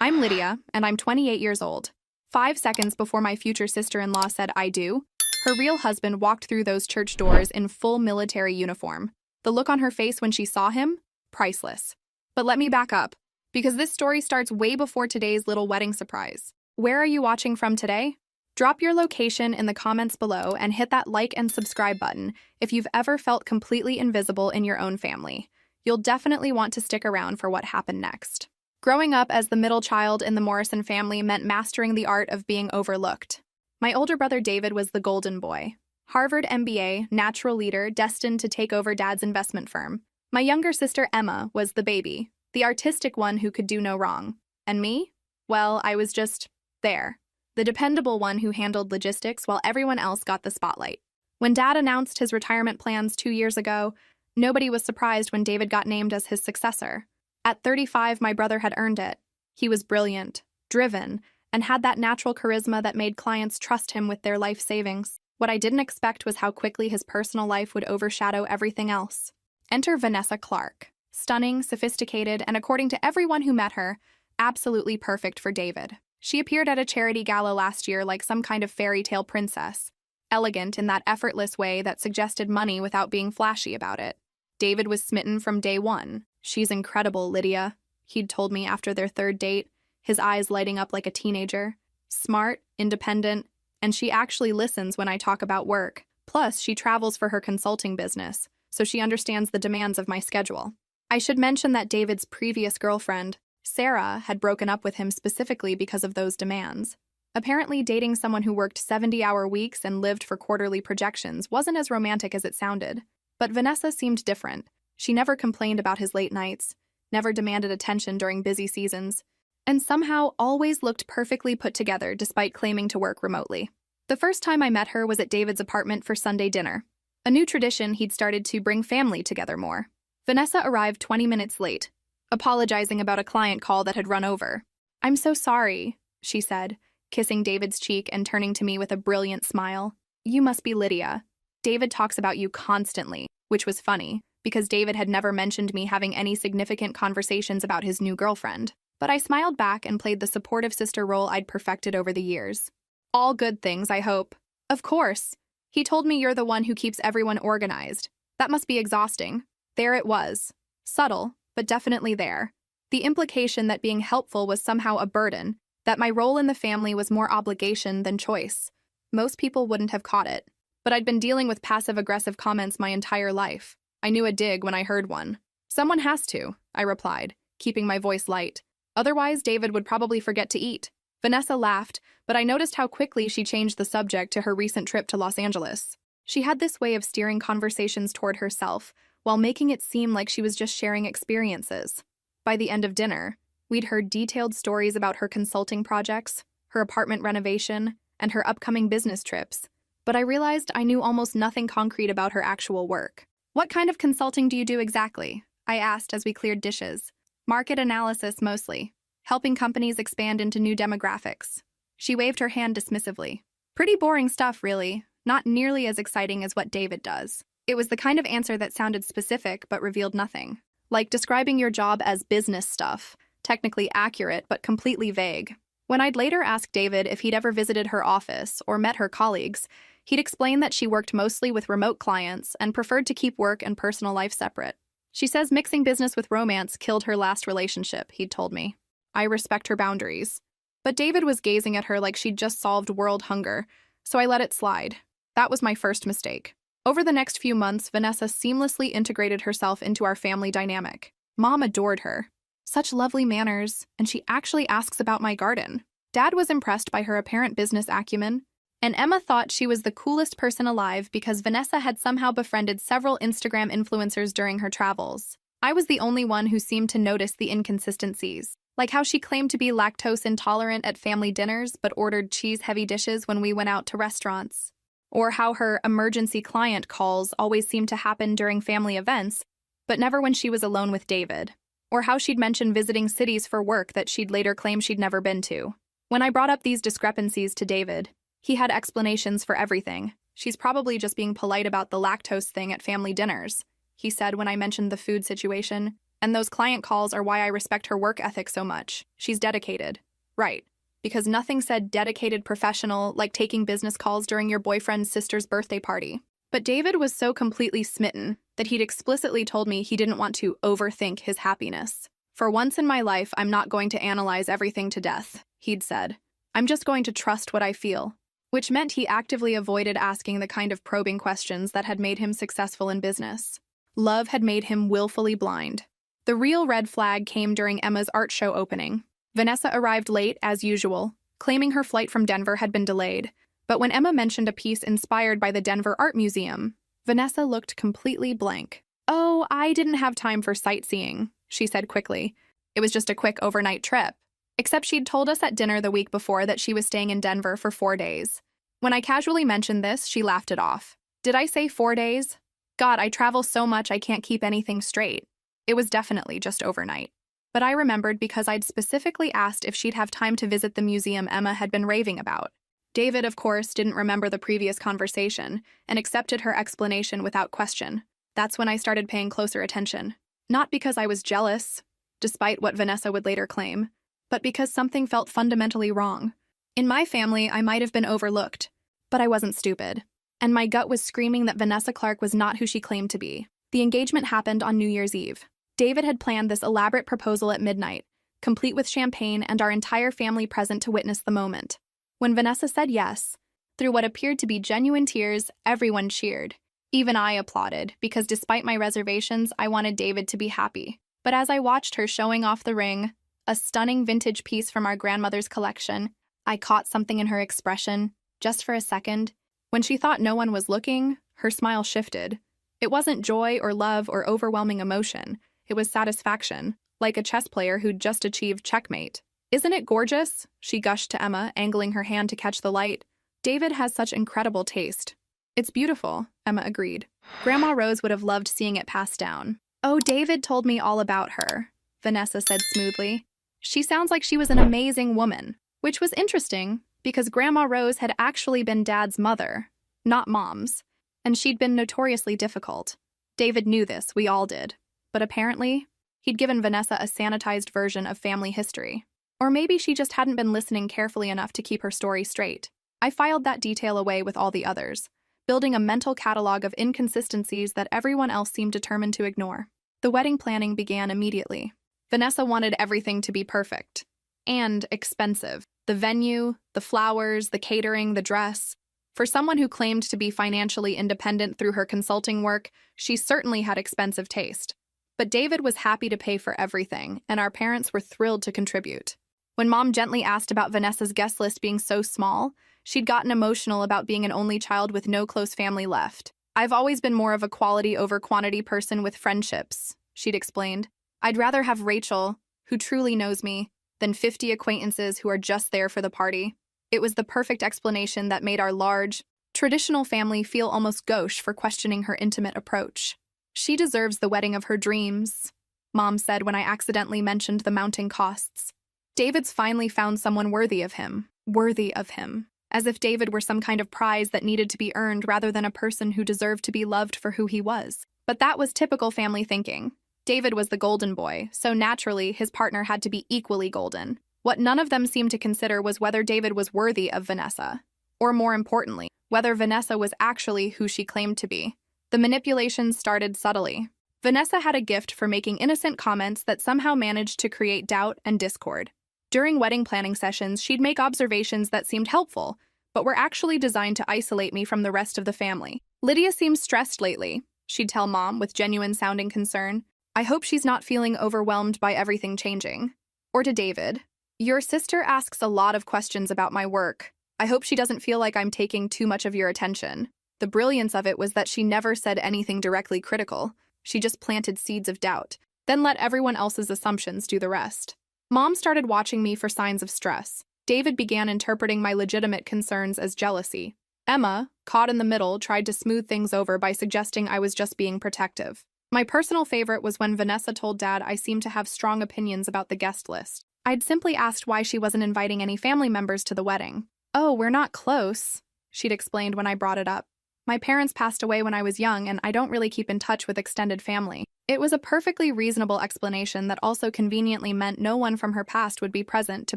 I'm Lydia, and I'm 28 years old. 5 seconds before my future sister-in-law said I do, her real husband walked through those church doors in full military uniform. The look on her face when she saw him? Priceless. But let me back up, because this story starts way before today's little wedding surprise. Where are you watching from today? Drop your location in the comments below and hit that like and subscribe button if you've ever felt completely invisible in your own family. You'll definitely want to stick around for what happened next. Growing up as the middle child in the Morrison family meant mastering the art of being overlooked. My older brother David was the golden boy. Harvard MBA, natural leader, destined to take over Dad's investment firm. My younger sister Emma was the baby, the artistic one who could do no wrong. And me? Well, I was just there. The dependable one who handled logistics while everyone else got the spotlight. When Dad announced his retirement plans 2 years ago, nobody was surprised when David got named as his successor. At 35, my brother had earned it. He was brilliant, driven, and had that natural charisma that made clients trust him with their life savings. What I didn't expect was how quickly his personal life would overshadow everything else. Enter Vanessa Clark. Stunning, sophisticated, and according to everyone who met her, absolutely perfect for David. She appeared at a charity gala last year like some kind of fairy tale princess, elegant in that effortless way that suggested money without being flashy about it. David was smitten from day one. "She's incredible, Lydia," he'd told me after their third date, his eyes lighting up like a teenager. Smart, independent, and she actually listens when I talk about work. Plus, she travels for her consulting business, so she understands the demands of my schedule. I should mention that David's previous girlfriend, Sarah, had broken up with him specifically because of those demands. Apparently, dating someone who worked 70-hour weeks and lived for quarterly projections wasn't as romantic as it sounded. But Vanessa seemed different. She never complained about his late nights, never demanded attention during busy seasons, and somehow always looked perfectly put together despite claiming to work remotely. The first time I met her was at David's apartment for Sunday dinner, a new tradition he'd started to bring family together more. Vanessa arrived 20 minutes late, apologizing about a client call that had run over. "I'm so sorry," she said, kissing David's cheek and turning to me with a brilliant smile. "You must be Lydia. David talks about you constantly," which was funny, because David had never mentioned me having any significant conversations about his new girlfriend. But I smiled back and played the supportive sister role I'd perfected over the years. "All good things, I hope." "Of course. He told me you're the one who keeps everyone organized. That must be exhausting." There it was. Subtle, but definitely there. The implication that being helpful was somehow a burden, that my role in the family was more obligation than choice. Most people wouldn't have caught it. But I'd been dealing with passive-aggressive comments my entire life. I knew a dig when I heard one. "Someone has to," I replied, keeping my voice light. "Otherwise, David would probably forget to eat." Vanessa laughed, but I noticed how quickly she changed the subject to her recent trip to Los Angeles. She had this way of steering conversations toward herself, while making it seem like she was just sharing experiences. By the end of dinner, we'd heard detailed stories about her consulting projects, her apartment renovation, and her upcoming business trips. But I realized I knew almost nothing concrete about her actual work. "What kind of consulting do you do exactly?" I asked as we cleared dishes. "Market analysis mostly, helping companies expand into new demographics." She waved her hand dismissively. "Pretty boring stuff, really. Not nearly as exciting as what David does." It was the kind of answer that sounded specific but revealed nothing. Like describing your job as business stuff, technically accurate but completely vague. When I'd later asked David if he'd ever visited her office or met her colleagues, he'd explain that she worked mostly with remote clients and preferred to keep work and personal life separate. "She says mixing business with romance killed her last relationship," he'd told me. I respect her boundaries. But David was gazing at her like she'd just solved world hunger, so I let it slide. That was my first mistake. Over the next few months, Vanessa seamlessly integrated herself into our family dynamic. Mom adored her. Such lovely manners, and she actually asks about my garden. Dad was impressed by her apparent business acumen, and Emma thought she was the coolest person alive because Vanessa had somehow befriended several Instagram influencers during her travels. I was the only one who seemed to notice the inconsistencies, like how she claimed to be lactose intolerant at family dinners but ordered cheese-heavy dishes when we went out to restaurants. Or how her emergency client calls always seemed to happen during family events, but never when she was alone with David. Or how she'd mention visiting cities for work that she'd later claim she'd never been to. When I brought up these discrepancies to David, he had explanations for everything. "She's probably just being polite about the lactose thing at family dinners," he said when I mentioned the food situation. And those client calls are why I respect her work ethic so much. She's dedicated. Right. Because nothing said dedicated professional like taking business calls during your boyfriend's sister's birthday party. But David was so completely smitten that he'd explicitly told me he didn't want to overthink his happiness. For once in my life, I'm not going to analyze everything to death, he'd said. I'm just going to trust what I feel. Which meant he actively avoided asking the kind of probing questions that had made him successful in business. Love had made him willfully blind. The real red flag came during Emma's art show opening. Vanessa arrived late, as usual, claiming her flight from Denver had been delayed. But when Emma mentioned a piece inspired by the Denver Art Museum, Vanessa looked completely blank. "Oh, I didn't have time for sightseeing," she said quickly. "It was just a quick overnight trip." Except she'd told us at dinner the week before that she was staying in Denver for 4 days. When I casually mentioned this, she laughed it off. Did I say 4 days? God, I travel so much I can't keep anything straight. It was definitely just overnight. But I remembered because I'd specifically asked if she'd have time to visit the museum Emma had been raving about. David, of course, didn't remember the previous conversation and accepted her explanation without question. That's when I started paying closer attention. Not because I was jealous, despite what Vanessa would later claim, but because something felt fundamentally wrong. In my family, I might have been overlooked, but I wasn't stupid. And my gut was screaming that Vanessa Clark was not who she claimed to be. The engagement happened on New Year's Eve. David had planned this elaborate proposal at midnight, complete with champagne and our entire family present to witness the moment. When Vanessa said yes, through what appeared to be genuine tears, everyone cheered. Even I applauded, because despite my reservations, I wanted David to be happy. But as I watched her showing off the ring, a stunning vintage piece from our grandmother's collection, I caught something in her expression, just for a second. When she thought no one was looking, her smile shifted. It wasn't joy or love or overwhelming emotion. It was satisfaction, like a chess player who'd just achieved checkmate. "Isn't it gorgeous?" she gushed to Emma, angling her hand to catch the light. "David has such incredible taste." "It's beautiful," Emma agreed. Grandma Rose would have loved seeing it passed down. "Oh, David told me all about her," Vanessa said smoothly. "She sounds like she was an amazing woman," which was interesting because Grandma Rose had actually been Dad's mother, not Mom's, and she'd been notoriously difficult. David knew this, we all did. But apparently, he'd given Vanessa a sanitized version of family history. Or maybe she just hadn't been listening carefully enough to keep her story straight. I filed that detail away with all the others, building a mental catalog of inconsistencies that everyone else seemed determined to ignore. The wedding planning began immediately. Vanessa wanted everything to be perfect. And expensive. The venue, the flowers, the catering, the dress. For someone who claimed to be financially independent through her consulting work, she certainly had expensive taste. But David was happy to pay for everything, and our parents were thrilled to contribute. When Mom gently asked about Vanessa's guest list being so small, she'd gotten emotional about being an only child with no close family left. "I've always been more of a quality over quantity person with friendships," she'd explained. "I'd rather have Rachel, who truly knows me, than 50 acquaintances who are just there for the party." It was the perfect explanation that made our large, traditional family feel almost gauche for questioning her intimate approach. "She deserves the wedding of her dreams," Mom said when I accidentally mentioned the mounting costs. "David's finally found someone worthy of him. Worthy of him. As if David were some kind of prize that needed to be earned rather than a person who deserved to be loved for who he was." But that was typical family thinking. David was the golden boy, so naturally his partner had to be equally golden. What none of them seemed to consider was whether David was worthy of Vanessa. Or more importantly, whether Vanessa was actually who she claimed to be. The manipulations started subtly. Vanessa had a gift for making innocent comments that somehow managed to create doubt and discord. During wedding planning sessions, she'd make observations that seemed helpful, but were actually designed to isolate me from the rest of the family. "Lydia seems stressed lately," she'd tell Mom with genuine-sounding concern. "I hope she's not feeling overwhelmed by everything changing." Or to David, "Your sister asks a lot of questions about my work. I hope she doesn't feel like I'm taking too much of your attention." The brilliance of it was that she never said anything directly critical. She just planted seeds of doubt, then let everyone else's assumptions do the rest. Mom started watching me for signs of stress. David began interpreting my legitimate concerns as jealousy. Emma, caught in the middle, tried to smooth things over by suggesting I was just being protective. My personal favorite was when Vanessa told Dad I seemed to have strong opinions about the guest list. I'd simply asked why she wasn't inviting any family members to the wedding. "Oh, we're not close," she'd explained when I brought it up. "My parents passed away when I was young, and I don't really keep in touch with extended family." It was a perfectly reasonable explanation that also conveniently meant no one from her past would be present to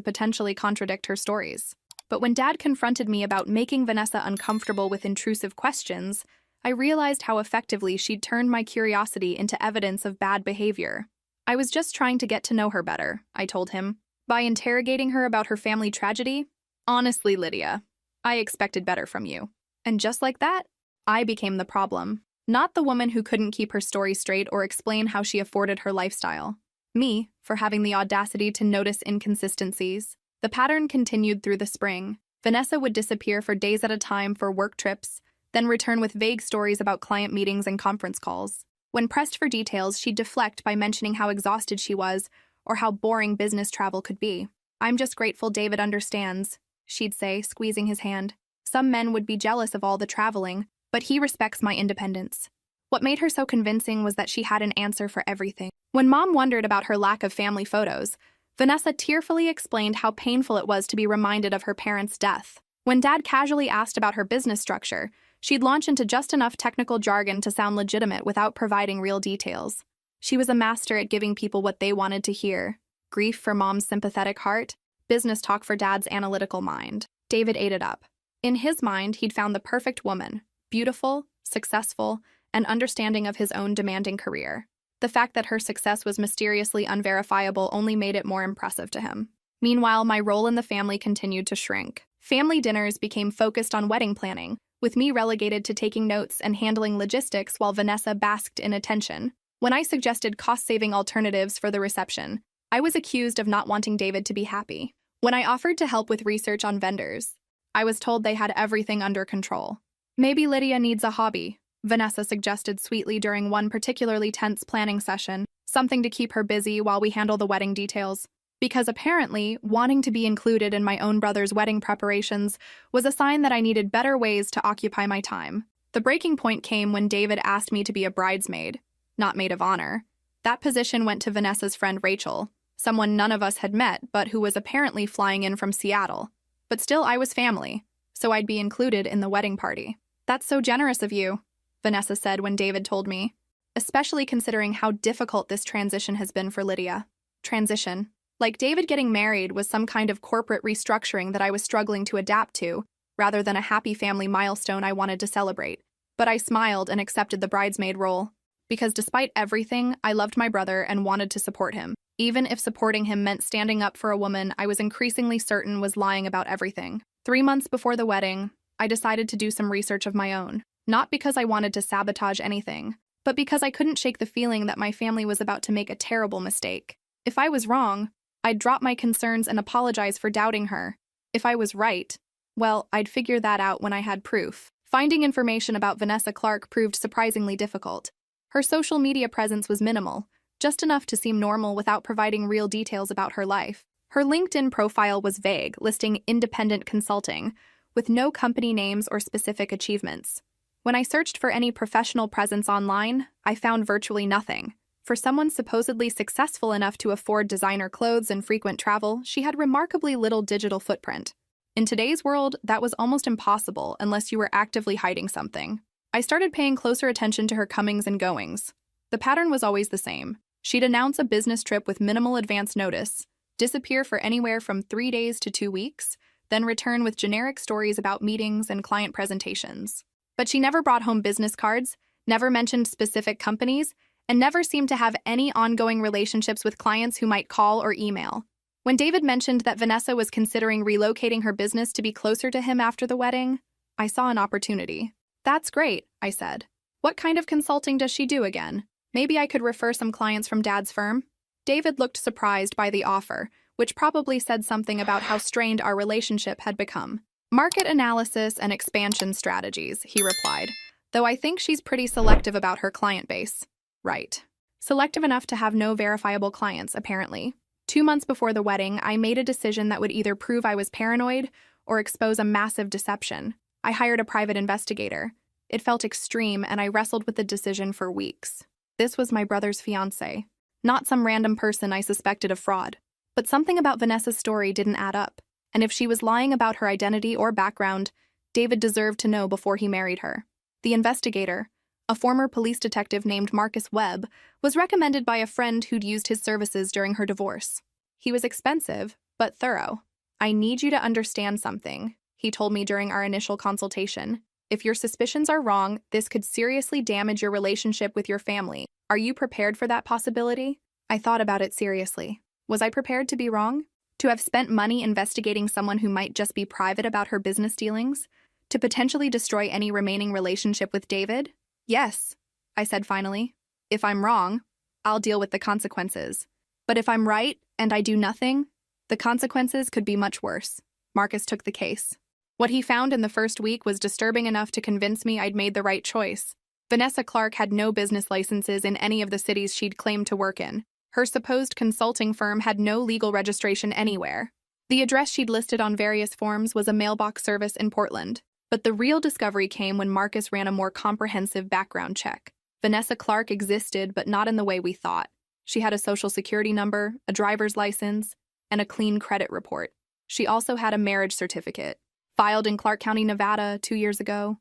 potentially contradict her stories. But when Dad confronted me about making Vanessa uncomfortable with intrusive questions, I realized how effectively she'd turned my curiosity into evidence of bad behavior. I was just trying to get to know her better, I told him. By interrogating her about her family tragedy? Honestly, Lydia, I expected better from you. And just like that, I became the problem. Not the woman who couldn't keep her story straight or explain how she afforded her lifestyle. Me, for having the audacity to notice inconsistencies. The pattern continued through the spring. Vanessa would disappear for days at a time for work trips, then return with vague stories about client meetings and conference calls. When pressed for details, she'd deflect by mentioning how exhausted she was or how boring business travel could be. "I'm just grateful David understands," she'd say, squeezing his hand. "Some men would be jealous of all the traveling, but he respects my independence." What made her so convincing was that she had an answer for everything. When Mom wondered about her lack of family photos, Vanessa tearfully explained how painful it was to be reminded of her parents' death. When Dad casually asked about her business structure, she'd launch into just enough technical jargon to sound legitimate without providing real details. She was a master at giving people what they wanted to hear. Grief for Mom's sympathetic heart, business talk for Dad's analytical mind. David ate it up. In his mind, he'd found the perfect woman, beautiful, successful, and understanding of his own demanding career. The fact that her success was mysteriously unverifiable only made it more impressive to him. Meanwhile, my role in the family continued to shrink. Family dinners became focused on wedding planning, with me relegated to taking notes and handling logistics while Vanessa basked in attention. When I suggested cost-saving alternatives for the reception, I was accused of not wanting David to be happy. When I offered to help with research on vendors, I was told they had everything under control. "Maybe Lydia needs a hobby," Vanessa suggested sweetly during one particularly tense planning session, "something to keep her busy while we handle the wedding details." Because apparently, wanting to be included in my own brother's wedding preparations was a sign that I needed better ways to occupy my time. The breaking point came when David asked me to be a bridesmaid, not maid of honor. That position went to Vanessa's friend Rachel, someone none of us had met but who was apparently flying in from Seattle. But still, I was family, so I'd be included in the wedding party. "That's so generous of you," Vanessa said when David told me, especially considering how difficult this transition has been for Lydia. Transition. Like David getting married was some kind of corporate restructuring that I was struggling to adapt to, rather than a happy family milestone I wanted to celebrate. But I smiled and accepted the bridesmaid role. Because despite everything, I loved my brother and wanted to support him. Even if supporting him meant standing up for a woman I was increasingly certain was lying about everything. 3 months before the wedding, I decided to do some research of my own. Not because I wanted to sabotage anything, but because I couldn't shake the feeling that my family was about to make a terrible mistake. If I was wrong, I'd drop my concerns and apologize for doubting her. If I was right, well, I'd figure that out when I had proof. Finding information about Vanessa Clark proved surprisingly difficult. Her social media presence was minimal, just enough to seem normal without providing real details about her life. Her LinkedIn profile was vague, listing independent consulting, with no company names or specific achievements. When I searched for any professional presence online, I found virtually nothing. For someone supposedly successful enough to afford designer clothes and frequent travel, she had remarkably little digital footprint. In today's world, that was almost impossible unless you were actively hiding something. I started paying closer attention to her comings and goings. The pattern was always the same. She'd announce a business trip with minimal advance notice, disappear for anywhere from 3 days to 2 weeks, then return with generic stories about meetings and client presentations. But she never brought home business cards, never mentioned specific companies, and never seemed to have any ongoing relationships with clients who might call or email. When David mentioned that Vanessa was considering relocating her business to be closer to him after the wedding, I saw an opportunity. "That's great," I said. "What kind of consulting does she do again? Maybe I could refer some clients from Dad's firm?" David looked surprised by the offer, which probably said something about how strained our relationship had become. "Market analysis and expansion strategies," he replied, "though I think she's pretty selective about her client base." Right. Selective enough to have no verifiable clients, apparently. 2 months before the wedding, I made a decision that would either prove I was paranoid or expose a massive deception. I hired a private investigator. It felt extreme, and I wrestled with the decision for weeks. This was my brother's fiancée, not some random person I suspected of fraud. But something about Vanessa's story didn't add up, and if she was lying about her identity or background, David deserved to know before he married her. The investigator, A former police detective named Marcus Webb was recommended by a friend who'd used his services during her divorce. He was expensive, but thorough. "I need you to understand something," he told me during our initial consultation. "If your suspicions are wrong, this could seriously damage your relationship with your family. Are you prepared for that possibility?" I thought about it seriously. Was I prepared to be wrong? To have spent money investigating someone who might just be private about her business dealings? To potentially destroy any remaining relationship with David? "Yes," I said finally. "If I'm wrong, I'll deal with the consequences. But if I'm right and I do nothing, the consequences could be much worse." Marcus took the case. What he found in the first week was disturbing enough to convince me I'd made the right choice. Vanessa Clark had no business licenses in any of the cities she'd claimed to work in. Her supposed consulting firm had no legal registration anywhere. The address she'd listed on various forms was a mailbox service in Portland. But the real discovery came when Marcus ran a more comprehensive background check. Vanessa Clark existed, but not in the way we thought. She had a social security number, a driver's license, and a clean credit report. She also had a marriage certificate, filed in Clark County, Nevada 2 years ago.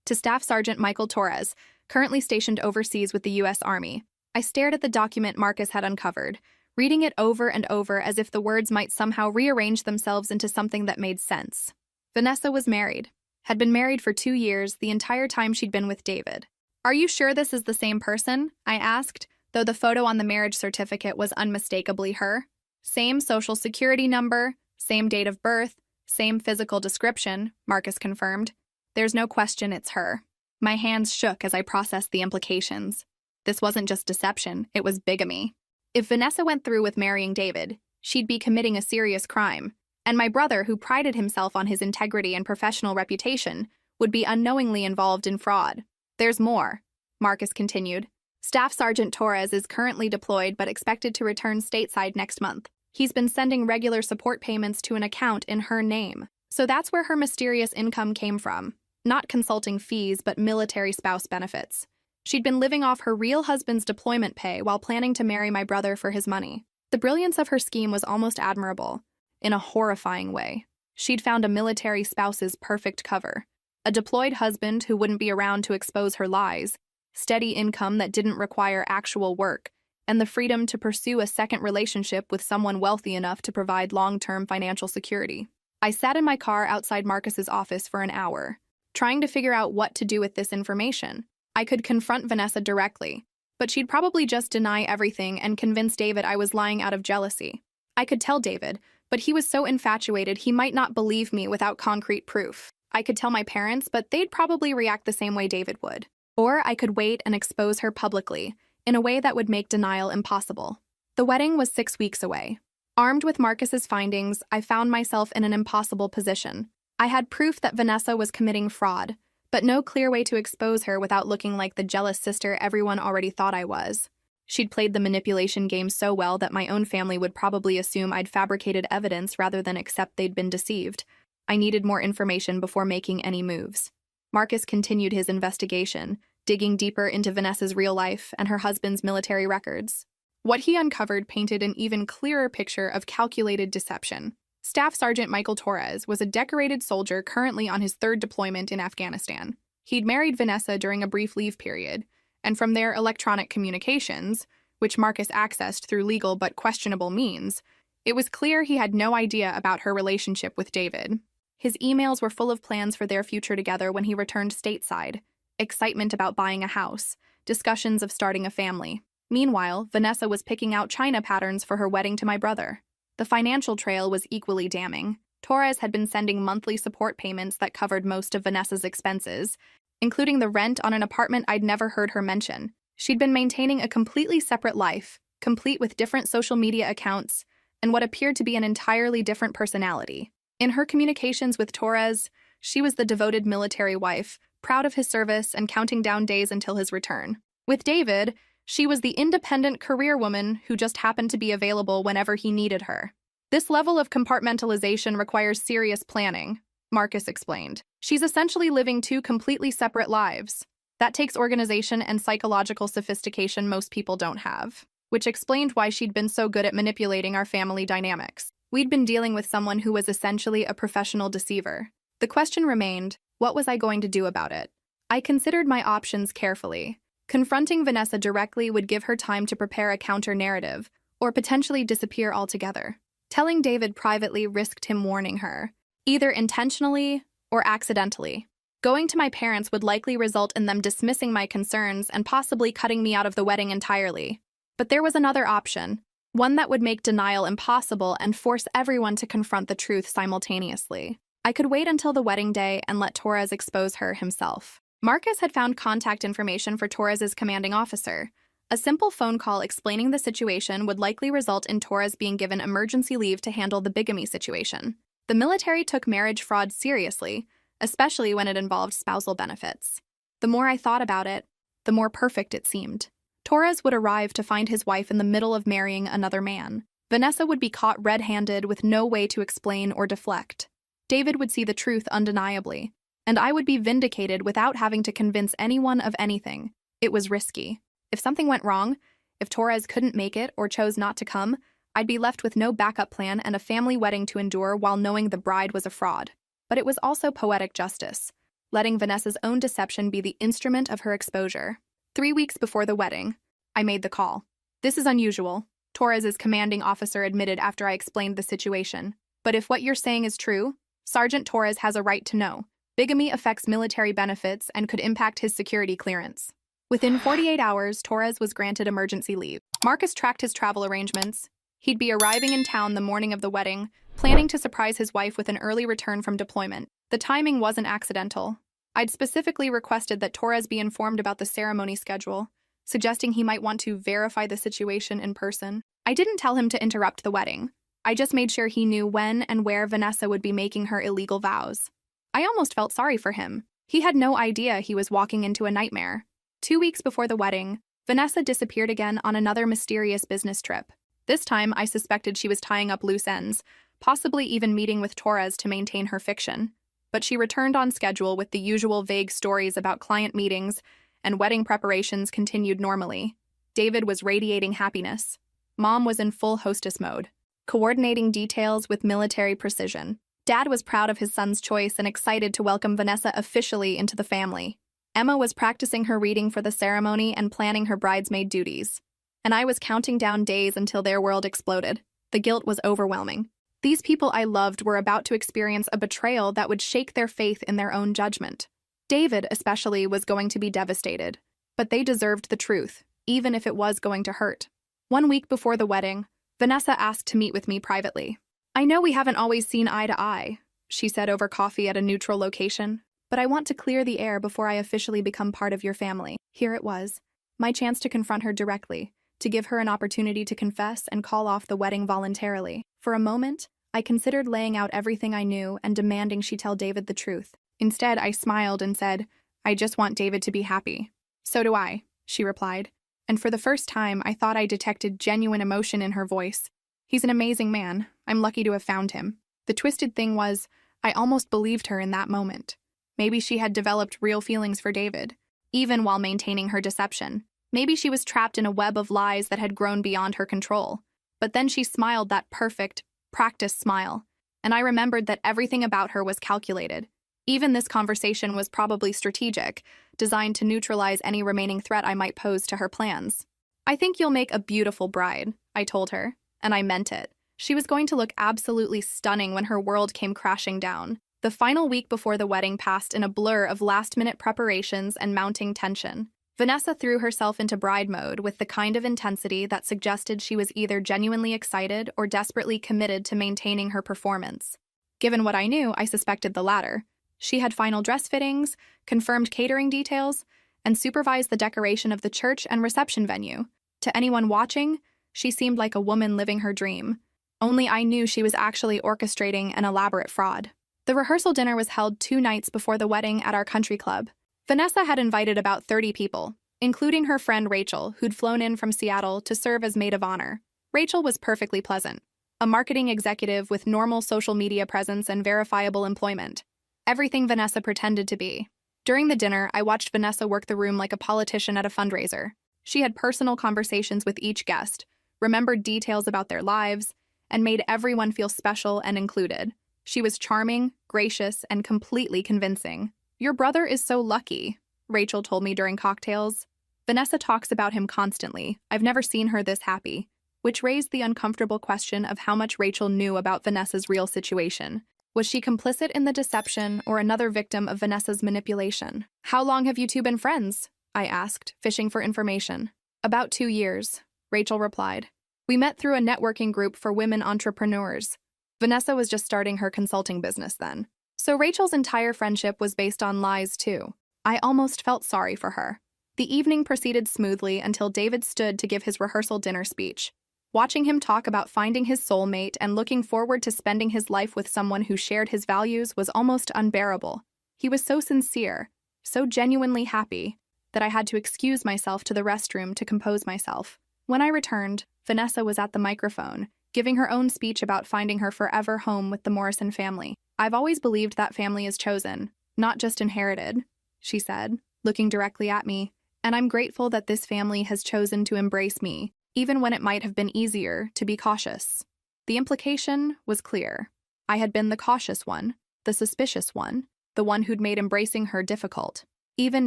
To Staff Sergeant Michael Torres, currently stationed overseas with the U.S. Army, I stared at the document Marcus had uncovered, reading it over and over as if the words might somehow rearrange themselves into something that made sense. Vanessa was married. Had been married for 2 years, the entire time she'd been with David. "Are you sure this is the same person?" I asked, though the photo on the marriage certificate was unmistakably her. "Same social security number, same date of birth, same physical description," Marcus confirmed. "There's no question it's her." My hands shook as I processed the implications. This wasn't just deception, it was bigamy. If Vanessa went through with marrying David, she'd be committing a serious crime. And my brother, who prided himself on his integrity and professional reputation, would be unknowingly involved in fraud. "There's more," Marcus continued. "Staff Sergeant Torres is currently deployed but expected to return stateside next month. He's been sending regular support payments to an account in her name. So that's where her mysterious income came from. Not consulting fees, but military spouse benefits. She'd been living off her real husband's deployment pay while planning to marry my brother for his money. The brilliance of her scheme was almost admirable. In a horrifying way. She'd found a military spouse's perfect cover. A deployed husband who wouldn't be around to expose her lies, steady income that didn't require actual work, and the freedom to pursue a second relationship with someone wealthy enough to provide long-term financial security. I sat in my car outside Marcus's office for an hour, trying to figure out what to do with this information. I could confront Vanessa directly, but she'd probably just deny everything and convince David I was lying out of jealousy. I could tell David, but he was so infatuated he might not believe me without concrete proof. I could tell my parents, but they'd probably react the same way David would. Or I could wait and expose her publicly, in a way that would make denial impossible. The wedding was 6 weeks away. Armed with Marcus's findings, I found myself in an impossible position. I had proof that Vanessa was committing fraud, but no clear way to expose her without looking like the jealous sister everyone already thought I was. She'd played the manipulation game so well that my own family would probably assume I'd fabricated evidence rather than accept they'd been deceived. I needed more information before making any moves. Marcus continued his investigation, digging deeper into Vanessa's real life and her husband's military records. What he uncovered painted an even clearer picture of calculated deception. Staff Sergeant Michael Torres was a decorated soldier currently on his 3rd deployment in Afghanistan. He'd married Vanessa during a brief leave period, and from their electronic communications, which Marcus accessed through legal but questionable means, it was clear he had no idea about her relationship with David. His emails were full of plans for their future together when he returned stateside, excitement about buying a house, discussions of starting a family. Meanwhile, Vanessa was picking out china patterns for her wedding to my brother. The financial trail was equally damning. Torres had been sending monthly support payments that covered most of Vanessa's expenses, including the rent on an apartment I'd never heard her mention. She'd been maintaining a completely separate life, complete with different social media accounts, and what appeared to be an entirely different personality. In her communications with Torres, she was the devoted military wife, proud of his service and counting down days until his return. With David, she was the independent career woman who just happened to be available whenever he needed her. This level of compartmentalization requires serious planning, Marcus explained. She's essentially living 2 completely separate lives. That takes organization and psychological sophistication most people don't have, which explained why she'd been so good at manipulating our family dynamics. We'd been dealing with someone who was essentially a professional deceiver. The question remained, what was I going to do about it? I considered my options carefully. Confronting Vanessa directly would give her time to prepare a counter-narrative, or potentially disappear altogether. Telling David privately risked him warning her, either intentionally or accidentally. Going to my parents would likely result in them dismissing my concerns and possibly cutting me out of the wedding entirely. But there was another option, one that would make denial impossible and force everyone to confront the truth simultaneously. I could wait until the wedding day and let Torres expose her himself. Marcus had found contact information for Torres's commanding officer. A simple phone call explaining the situation would likely result in Torres being given emergency leave to handle the bigamy situation. The military took marriage fraud seriously, especially when it involved spousal benefits. The more I thought about it, the more perfect it seemed. Torres would arrive to find his wife in the middle of marrying another man. Vanessa would be caught red-handed with no way to explain or deflect. David would see the truth undeniably, and I would be vindicated without having to convince anyone of anything. It was risky. If something went wrong, if Torres couldn't make it or chose not to come, I'd be left with no backup plan and a family wedding to endure while knowing the bride was a fraud. But it was also poetic justice, letting Vanessa's own deception be the instrument of her exposure. 3 weeks before the wedding, I made the call. This is unusual, Torres's commanding officer admitted after I explained the situation. But if what you're saying is true, Sergeant Torres has a right to know. Bigamy affects military benefits and could impact his security clearance. Within 48 hours, Torres was granted emergency leave. Marcus tracked his travel arrangements. He'd be arriving in town the morning of the wedding, planning to surprise his wife with an early return from deployment. The timing wasn't accidental. I'd specifically requested that Torres be informed about the ceremony schedule, suggesting he might want to verify the situation in person. I didn't tell him to interrupt the wedding. I just made sure he knew when and where Vanessa would be making her illegal vows. I almost felt sorry for him. He had no idea he was walking into a nightmare. 2 weeks before the wedding, Vanessa disappeared again on another mysterious business trip. This time, I suspected she was tying up loose ends, possibly even meeting with Torres to maintain her fiction. But she returned on schedule with the usual vague stories about client meetings, and wedding preparations continued normally. David was radiating happiness. Mom was in full hostess mode, coordinating details with military precision. Dad was proud of his son's choice and excited to welcome Vanessa officially into the family. Emma was practicing her reading for the ceremony and planning her bridesmaid duties. And I was counting down days until their world exploded. The guilt was overwhelming. These people I loved were about to experience a betrayal that would shake their faith in their own judgment. David, especially, was going to be devastated. But they deserved the truth, even if it was going to hurt. 1 week before the wedding, Vanessa asked to meet with me privately. I know we haven't always seen eye to eye, she said over coffee at a neutral location, but I want to clear the air before I officially become part of your family. Here it was, my chance to confront her directly, to give her an opportunity to confess and call off the wedding voluntarily. For a moment, I considered laying out everything I knew and demanding she tell David the truth. Instead, I smiled and said, I just want David to be happy. So do I, she replied, and for the first time, I thought I detected genuine emotion in her voice. He's an amazing man. I'm lucky to have found him. The twisted thing was, I almost believed her in that moment. Maybe she had developed real feelings for David, even while maintaining her deception. Maybe she was trapped in a web of lies that had grown beyond her control. But then she smiled that perfect, practiced smile, and I remembered that everything about her was calculated. Even this conversation was probably strategic, designed to neutralize any remaining threat I might pose to her plans. I think you'll make a beautiful bride, I told her, and I meant it. She was going to look absolutely stunning when her world came crashing down. The final week before the wedding passed in a blur of last-minute preparations and mounting tension. Vanessa threw herself into bride mode with the kind of intensity that suggested she was either genuinely excited or desperately committed to maintaining her performance. Given what I knew, I suspected the latter. She had final dress fittings, confirmed catering details, and supervised the decoration of the church and reception venue. To anyone watching, she seemed like a woman living her dream. Only I knew she was actually orchestrating an elaborate fraud. The rehearsal dinner was held 2 nights before the wedding at our country club. Vanessa had invited about 30 people, including her friend Rachel, who'd flown in from Seattle to serve as maid of honor. Rachel was perfectly pleasant, a marketing executive with normal social media presence and verifiable employment. Everything Vanessa pretended to be. During the dinner, I watched Vanessa work the room like a politician at a fundraiser. She had personal conversations with each guest, remembered details about their lives, and made everyone feel special and included. She was charming, gracious, and completely convincing. Your brother is so lucky, Rachel told me during cocktails. Vanessa talks about him constantly. I've never seen her this happy. Which raised the uncomfortable question of how much Rachel knew about Vanessa's real situation. Was she complicit in the deception or another victim of Vanessa's manipulation? How long have you two been friends? I asked, fishing for information. About 2 years, Rachel replied. We met through a networking group for women entrepreneurs. Vanessa was just starting her consulting business then. So Rachel's entire friendship was based on lies too. I almost felt sorry for her. The evening proceeded smoothly until David stood to give his rehearsal dinner speech. Watching him talk about finding his soulmate and looking forward to spending his life with someone who shared his values was almost unbearable. He was so sincere, so genuinely happy, that I had to excuse myself to the restroom to compose myself. When I returned, Vanessa was at the microphone, giving her own speech about finding her forever home with the Morrison family. I've always believed that family is chosen, not just inherited, she said, looking directly at me, and I'm grateful that this family has chosen to embrace me, even when it might have been easier to be cautious. The implication was clear. I had been the cautious one, the suspicious one, the one who'd made embracing her difficult. Even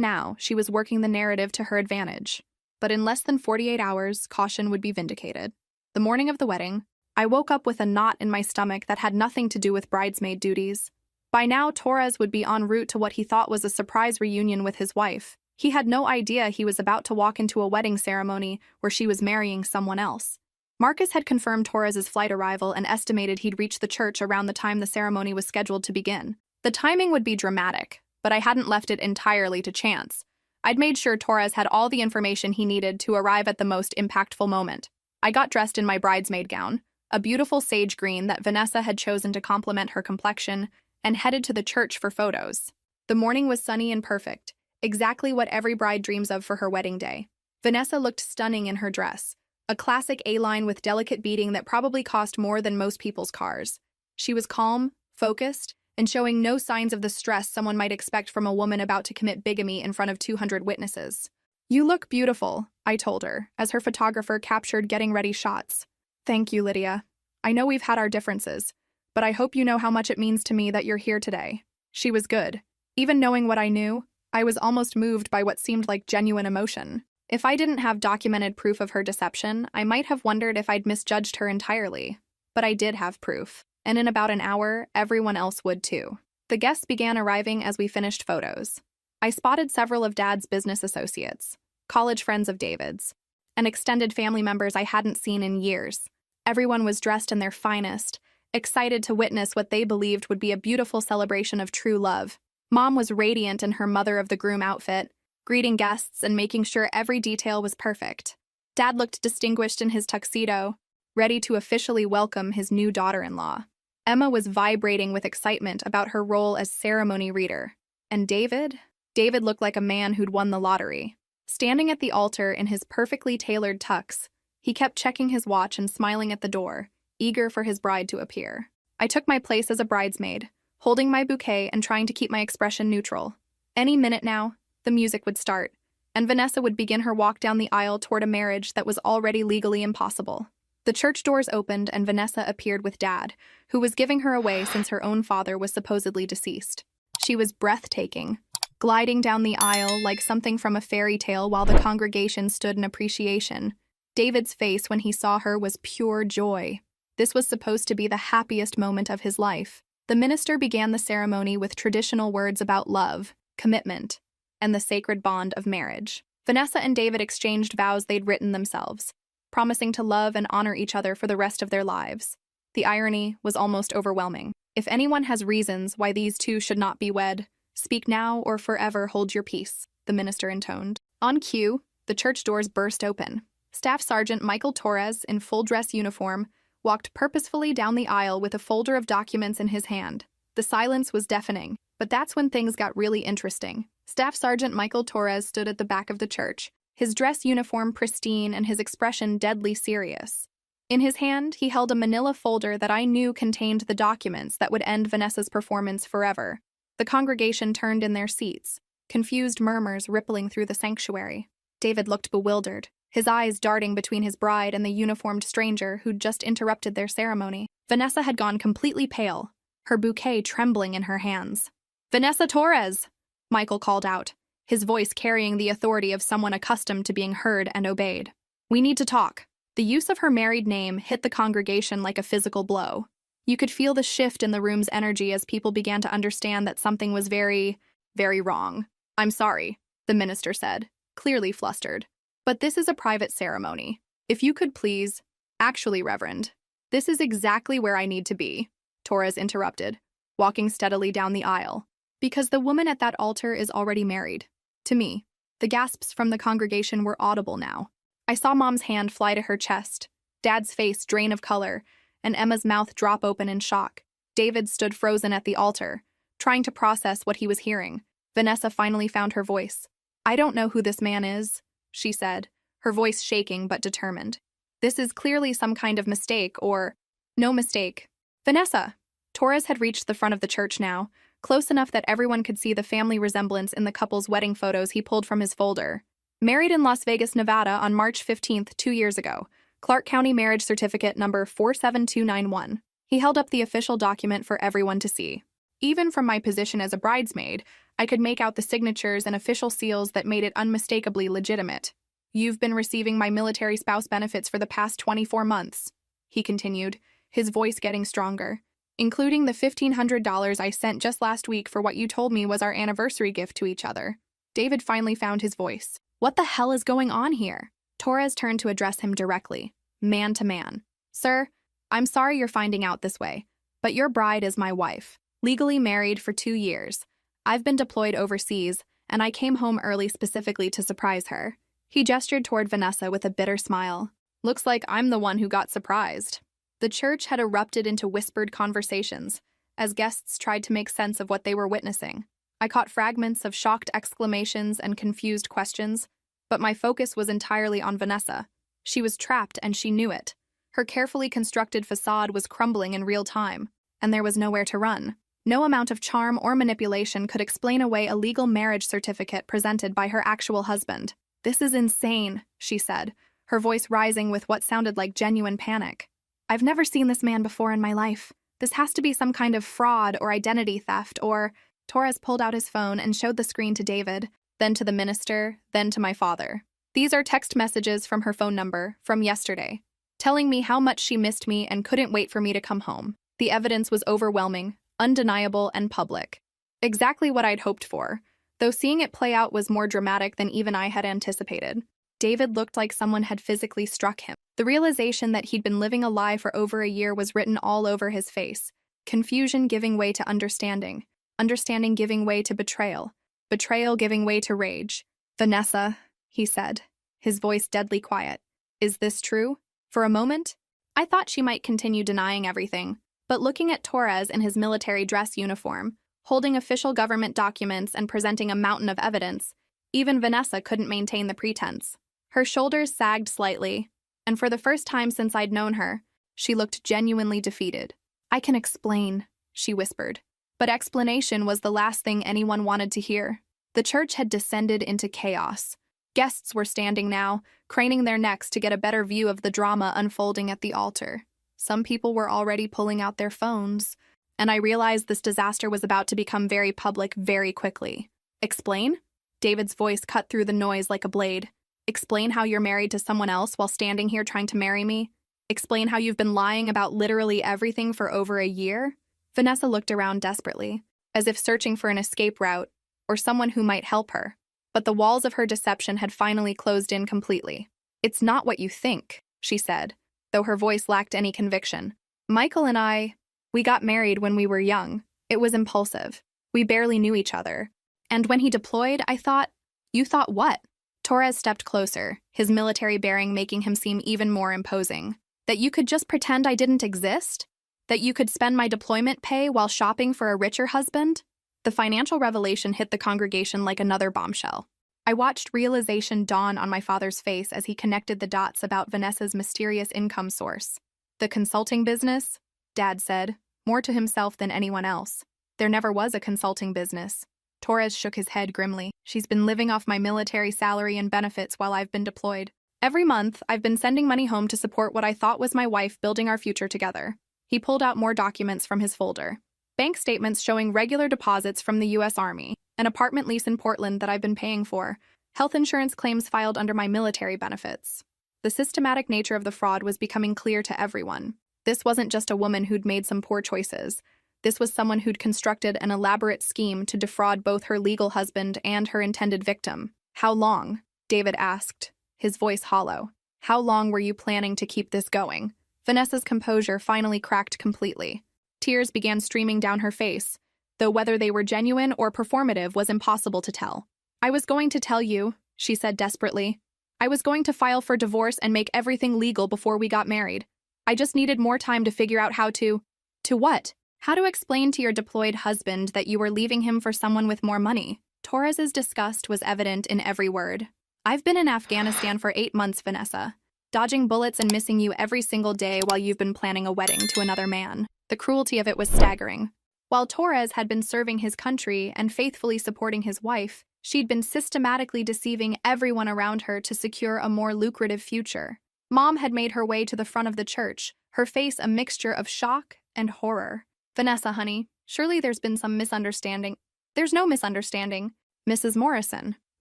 now, she was working the narrative to her advantage. But in less than 48 hours, caution would be vindicated. The morning of the wedding, I woke up with a knot in my stomach that had nothing to do with bridesmaid duties. By now, Torres would be en route to what he thought was a surprise reunion with his wife. He had no idea he was about to walk into a wedding ceremony where she was marrying someone else. Marcus had confirmed Torres's flight arrival and estimated he'd reach the church around the time the ceremony was scheduled to begin. The timing would be dramatic, but I hadn't left it entirely to chance. I'd made sure Torres had all the information he needed to arrive at the most impactful moment. I got dressed in my bridesmaid gown, a beautiful sage green that Vanessa had chosen to complement her complexion, and headed to the church for photos. The morning was sunny and perfect. Exactly what every bride dreams of for her wedding day. Vanessa looked stunning in her dress, a classic A-line with delicate beading that probably cost more than most people's cars. She was calm, focused, and showing no signs of the stress someone might expect from a woman about to commit bigamy in front of 200 witnesses. You look beautiful, I told her, as her photographer captured getting ready shots. Thank you, Lydia. I know we've had our differences, but I hope you know how much it means to me that you're here today. She was good. Even knowing what I knew, I was almost moved by what seemed like genuine emotion. If I didn't have documented proof of her deception, I might have wondered if I'd misjudged her entirely. But I did have proof, and in about an hour, everyone else would too. The guests began arriving as we finished photos. I spotted several of Dad's business associates, college friends of David's, and extended family members I hadn't seen in years. Everyone was dressed in their finest, excited to witness what they believed would be a beautiful celebration of true love. Mom was radiant in her mother of the groom outfit, greeting guests and making sure every detail was perfect. Dad looked distinguished in his tuxedo, ready to officially welcome his new daughter-in-law. Emma was vibrating with excitement about her role as ceremony reader. And David? David looked like a man who'd won the lottery. Standing at the altar in his perfectly tailored tux, he kept checking his watch and smiling at the door, eager for his bride to appear. I took my place as a bridesmaid, holding my bouquet and trying to keep my expression neutral. Any minute now, the music would start, and Vanessa would begin her walk down the aisle toward a marriage that was already legally impossible. The church doors opened and Vanessa appeared with Dad, who was giving her away since her own father was supposedly deceased. She was breathtaking, gliding down the aisle like something from a fairy tale while the congregation stood in appreciation. David's face when he saw her was pure joy. This was supposed to be the happiest moment of his life. The minister began the ceremony with traditional words about love, commitment, and the sacred bond of marriage. Vanessa and David exchanged vows they'd written themselves, promising to love and honor each other for the rest of their lives. The irony was almost overwhelming. If anyone has reasons why these two should not be wed, speak now or forever hold your peace, the minister intoned. On cue, the church doors burst open. Staff Sergeant Michael Torres, in full dress uniform, walked purposefully down the aisle with a folder of documents in his hand. The silence was deafening, but that's when things got really interesting. Staff Sergeant Michael Torres stood at the back of the church, his dress uniform pristine and his expression deadly serious. In his hand, he held a manila folder that I knew contained the documents that would end Vanessa's performance forever. The congregation turned in their seats, confused murmurs rippling through the sanctuary. David looked bewildered, his eyes darting between his bride and the uniformed stranger who'd just interrupted their ceremony. Vanessa had gone completely pale, her bouquet trembling in her hands. "Vanessa Torres!" Michael called out, his voice carrying the authority of someone accustomed to being heard and obeyed. "We need to talk." The use of her married name hit the congregation like a physical blow. You could feel the shift in the room's energy as people began to understand that something was very, very wrong. "I'm sorry," the minister said, clearly flustered. "But this is a private ceremony. If you could please—" "Actually, Reverend, this is exactly where I need to be," Torres interrupted, walking steadily down the aisle. "Because the woman at that altar is already married. To me." The gasps from the congregation were audible now. I saw Mom's hand fly to her chest, Dad's face drain of color, and Emma's mouth drop open in shock. David stood frozen at the altar, trying to process what he was hearing. Vanessa finally found her voice. "I don't know who this man is," she said, her voice shaking but determined. "This is clearly some kind of mistake or—" "No mistake." "Vanessa!" Torres had reached the front of the church now, close enough that everyone could see the family resemblance in the couple's wedding photos he pulled from his folder. "Married in Las Vegas, Nevada on March 15th, 2 years ago. Clark County Marriage Certificate number 47291. He held up the official document for everyone to see. Even from my position as a bridesmaid, I could make out the signatures and official seals that made it unmistakably legitimate. "You've been receiving my military spouse benefits for the past 24 months, he continued, his voice getting stronger, "including the $1,500 I sent just last week for what you told me was our anniversary gift to each other." David finally found his voice. "What the hell is going on here?" Torres turned to address him directly, man to man. "Sir, I'm sorry you're finding out this way, but your bride is my wife, legally married for 2 years. I've been deployed overseas, and I came home early specifically to surprise her." He gestured toward Vanessa with a bitter smile. "Looks like I'm the one who got surprised." The church had erupted into whispered conversations, as guests tried to make sense of what they were witnessing. I caught fragments of shocked exclamations and confused questions, but my focus was entirely on Vanessa. She was trapped, and she knew it. Her carefully constructed facade was crumbling in real time, and there was nowhere to run. No amount of charm or manipulation could explain away a legal marriage certificate presented by her actual husband. "This is insane," she said, her voice rising with what sounded like genuine panic. "I've never seen this man before in my life. This has to be some kind of fraud or identity theft or—" Torres pulled out his phone and showed the screen to David, then to the minister, then to my father. "These are text messages from her phone number, from yesterday, telling me how much she missed me and couldn't wait for me to come home." The evidence was overwhelming, undeniable, and public. Exactly what I'd hoped for, though seeing it play out was more dramatic than even I had anticipated. David looked like someone had physically struck him. The realization that he'd been living a lie for over a year was written all over his face, confusion giving way to understanding, understanding giving way to betrayal, betrayal giving way to rage. "Vanessa," he said, his voice deadly quiet, "is this true?" For a moment, I thought she might continue denying everything, but looking at Torres in his military dress uniform, holding official government documents and presenting a mountain of evidence, even Vanessa couldn't maintain the pretense. Her shoulders sagged slightly, and for the first time since I'd known her, she looked genuinely defeated. "I can explain," she whispered. But explanation was the last thing anyone wanted to hear. The church had descended into chaos. Guests were standing now, craning their necks to get a better view of the drama unfolding at the altar. Some people were already pulling out their phones, and I realized this disaster was about to become very public very quickly. "Explain?" David's voice cut through the noise like a blade. "Explain how you're married to someone else while standing here trying to marry me? Explain how you've been lying about literally everything for over a year?" Vanessa looked around desperately, as if searching for an escape route or someone who might help her. But the walls of her deception had finally closed in completely. "It's not what you think," she said, though her voice lacked any conviction. "Michael and we got married when we were young. It was impulsive. We barely knew each other. And when he deployed, I thought—" "You thought what?" Torres stepped closer, his military bearing making him seem even more imposing. "That you could just pretend I didn't exist? That you could spend my deployment pay while shopping for a richer husband?" The financial revelation hit the congregation like another bombshell. I watched realization dawn on my father's face as he connected the dots about Vanessa's mysterious income source. "The consulting business?" Dad said, more to himself than anyone else. "There never was a consulting business." Torres shook his head grimly. "She's been living off my military salary and benefits while I've been deployed. Every month, I've been sending money home to support what I thought was my wife building our future together." He pulled out more documents from his folder. Bank statements showing regular deposits from the U.S. Army, An apartment lease in Portland that I've been paying for. Health insurance claims filed under my military benefits. The systematic nature of the fraud was becoming clear to everyone. This wasn't just a woman who'd made some poor choices. This was someone who'd constructed an elaborate scheme to defraud both her legal husband and her intended victim. How long? David asked, his voice hollow. How long were you planning to keep this going? Vanessa's composure finally cracked completely. Tears began streaming down her face, though whether they were genuine or performative was impossible to tell. I was going to tell you, she said desperately. I was going to file for divorce and make everything legal before we got married. I just needed more time to figure out how to… To what? How to explain to your deployed husband that you were leaving him for someone with more money. Torres's disgust was evident in every word. I've been in Afghanistan for 8 months, Vanessa, dodging bullets and missing you every single day while you've been planning a wedding to another man. The cruelty of it was staggering. While Torres had been serving his country and faithfully supporting his wife, she'd been systematically deceiving everyone around her to secure a more lucrative future. Mom had made her way to the front of the church, her face a mixture of shock and horror. Vanessa, honey, surely there's been some misunderstanding. There's no misunderstanding. Mrs. Morrison,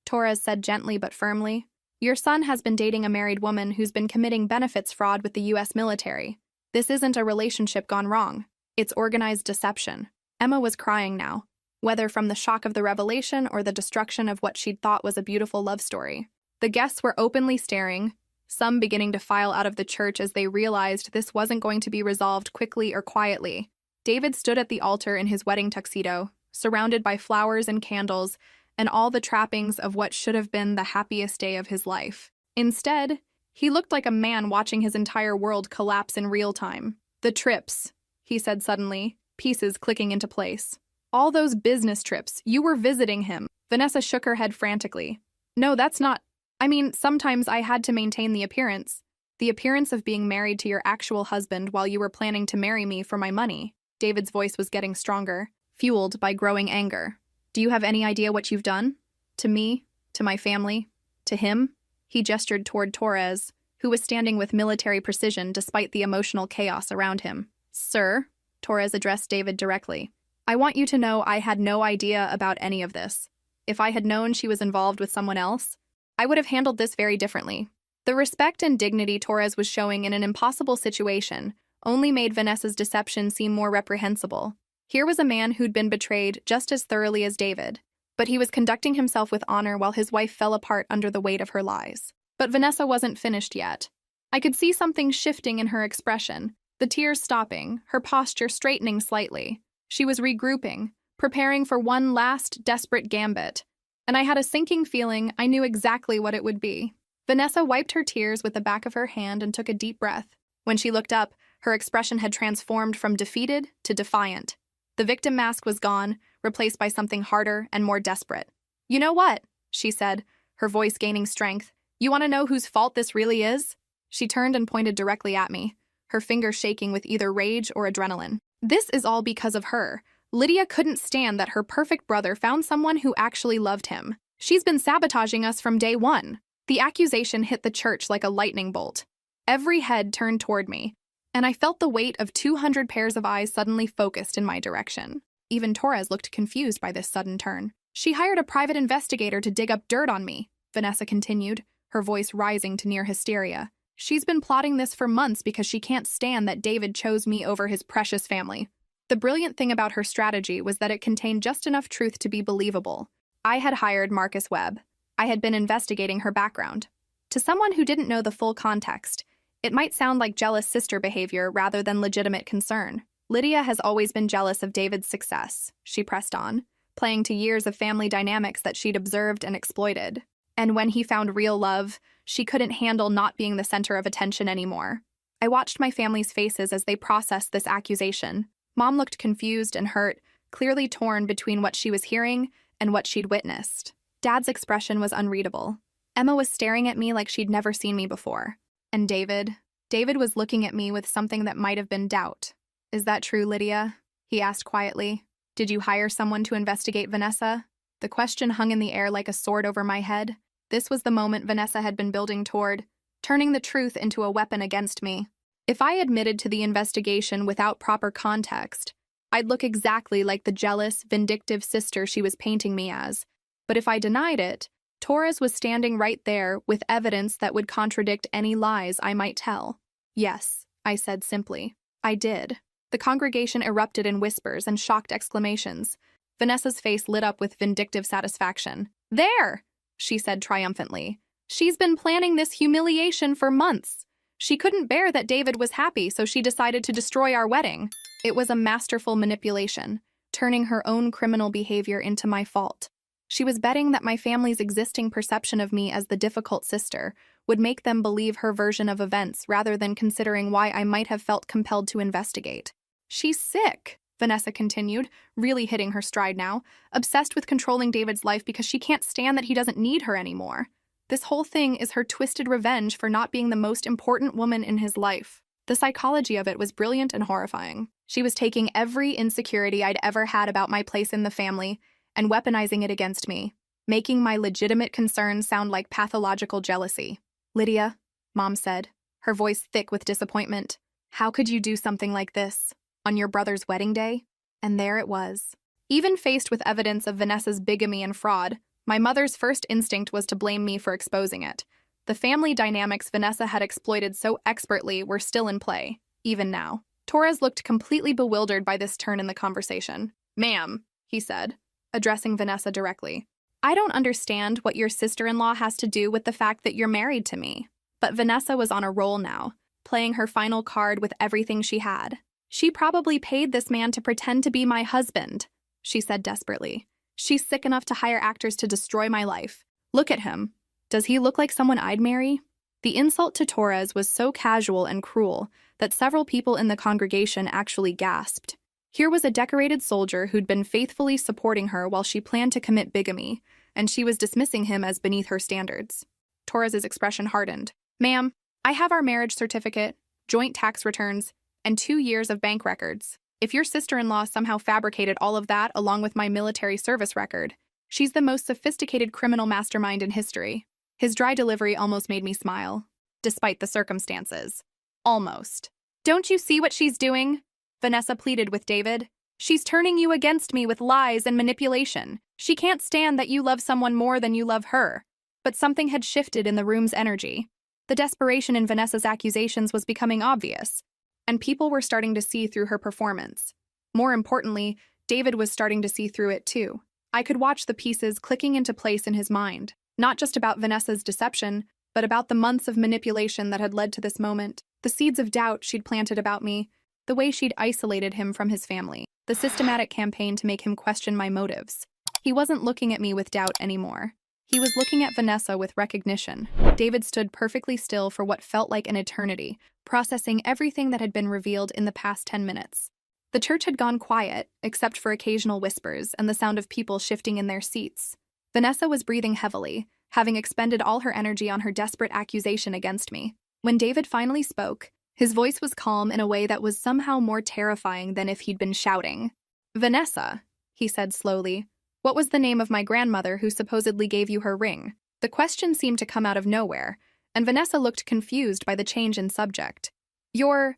Torres said gently but firmly. Your son has been dating a married woman who's been committing benefits fraud with the U.S. military. This isn't a relationship gone wrong. It's organized deception. Emma was crying now, whether from the shock of the revelation or the destruction of what she'd thought was a beautiful love story. The guests were openly staring, some beginning to file out of the church as they realized this wasn't going to be resolved quickly or quietly. David stood at the altar in his wedding tuxedo, surrounded by flowers and candles, and all the trappings of what should have been the happiest day of his life. Instead, he looked like a man watching his entire world collapse in real time. The trips, he said suddenly, pieces clicking into place. All those business trips, you were visiting him. Vanessa shook her head frantically. No, that's not… I mean, sometimes I had to maintain the appearance. The appearance of being married to your actual husband while you were planning to marry me for my money. David's voice was getting stronger, fueled by growing anger. Do you have any idea what you've done? To me? To my family? To him? He gestured toward Torres, who was standing with military precision despite the emotional chaos around him. Sir, Torres addressed David directly. I want you to know I had no idea about any of this. If I had known she was involved with someone else, I would have handled this very differently. The respect and dignity Torres was showing in an impossible situation only made Vanessa's deception seem more reprehensible. Here was a man who'd been betrayed just as thoroughly as David, but he was conducting himself with honor while his wife fell apart under the weight of her lies. But Vanessa wasn't finished yet. I could see something shifting in her expression, the tears stopping, her posture straightening slightly. She was regrouping, preparing for one last desperate gambit, and I had a sinking feeling I knew exactly what it would be. Vanessa wiped her tears with the back of her hand and took a deep breath. When she looked up, her expression had transformed from defeated to defiant. The victim mask was gone, replaced by something harder and more desperate. You know what? She said, her voice gaining strength. You want to know whose fault this really is? She turned and pointed directly at me, her fingers shaking with either rage or adrenaline. This is all because of her. Lydia couldn't stand that her perfect brother found someone who actually loved him. She's been sabotaging us from day one. The accusation hit the church like a lightning bolt. Every head turned toward me, and I felt the weight of 200 pairs of eyes suddenly focused in my direction. Even Torres looked confused by this sudden turn. She hired a private investigator to dig up dirt on me, Vanessa continued, her voice rising to near hysteria. She's been plotting this for months because she can't stand that David chose me over his precious family. The brilliant thing about her strategy was that it contained just enough truth to be believable. I had hired Marcus Webb. I had been investigating her background. To someone who didn't know the full context, it might sound like jealous sister behavior rather than legitimate concern. Lydia has always been jealous of David's success, she pressed on, playing to years of family dynamics that she'd observed and exploited. And when he found real love, she couldn't handle not being the center of attention anymore. I watched my family's faces as they processed this accusation. Mom looked confused and hurt, clearly torn between what she was hearing and what she'd witnessed. Dad's expression was unreadable. Emma was staring at me like she'd never seen me before. And David was looking at me with something that might have been doubt. Is that true, Lydia? He asked quietly. Did you hire someone to investigate Vanessa? The question hung in the air like a sword over my head. This was the moment Vanessa had been building toward, turning the truth into a weapon against me. If I admitted to the investigation without proper context, I'd look exactly like the jealous, vindictive sister she was painting me as. But if I denied it, Torres was standing right there with evidence that would contradict any lies I might tell. Yes, I said simply. I did. The congregation erupted in whispers and shocked exclamations. Vanessa's face lit up with vindictive satisfaction. There! She said triumphantly. She's been planning this humiliation for months. She couldn't bear that David was happy, so she decided to destroy our wedding. It was a masterful manipulation, turning her own criminal behavior into my fault. She was betting that my family's existing perception of me as the difficult sister would make them believe her version of events rather than considering why I might have felt compelled to investigate. She's sick, Vanessa continued, really hitting her stride now, obsessed with controlling David's life because she can't stand that he doesn't need her anymore. This whole thing is her twisted revenge for not being the most important woman in his life. The psychology of it was brilliant and horrifying. She was taking every insecurity I'd ever had about my place in the family and weaponizing it against me, making my legitimate concerns sound like pathological jealousy. Lydia, Mom said, her voice thick with disappointment, how could you do something like this on your brother's wedding day? And there it was. Even faced with evidence of Vanessa's bigamy and fraud, my mother's first instinct was to blame me for exposing it. The family dynamics Vanessa had exploited so expertly were still in play, even now. Torres looked completely bewildered by this turn in the conversation. Ma'am, he said, addressing Vanessa directly. I don't understand what your sister-in-law has to do with the fact that you're married to me. But Vanessa was on a roll now, playing her final card with everything she had. She probably paid this man to pretend to be my husband, she said desperately. She's sick enough to hire actors to destroy my life. Look at him. Does he look like someone I'd marry? The insult to Torres was so casual and cruel that several people in the congregation actually gasped. Here was a decorated soldier who'd been faithfully supporting her while she planned to commit bigamy, and she was dismissing him as beneath her standards. Torres's expression hardened. Ma'am, I have our marriage certificate, joint tax returns, and 2 years of bank records. If your sister-in-law somehow fabricated all of that along with my military service record, she's the most sophisticated criminal mastermind in history. His dry delivery almost made me smile, despite the circumstances. Almost. Don't you see what she's doing? Vanessa pleaded with David. She's turning you against me with lies and manipulation. She can't stand that you love someone more than you love her. But something had shifted in the room's energy. The desperation in Vanessa's accusations was becoming obvious, and people were starting to see through her performance. More importantly, David was starting to see through it too. I could watch the pieces clicking into place in his mind, not just about Vanessa's deception, but about the months of manipulation that had led to this moment, the seeds of doubt she'd planted about me, the way she'd isolated him from his family, the systematic campaign to make him question my motives. He wasn't looking at me with doubt anymore. He was looking at Vanessa with recognition. David stood perfectly still for what felt like an eternity, processing everything that had been revealed in the past 10 minutes. The church had gone quiet, except for occasional whispers and the sound of people shifting in their seats. Vanessa was breathing heavily, having expended all her energy on her desperate accusation against me. When David finally spoke, his voice was calm in a way that was somehow more terrifying than if he'd been shouting. Vanessa, he said slowly, what was the name of my grandmother who supposedly gave you her ring? The question seemed to come out of nowhere, and Vanessa looked confused by the change in subject. Your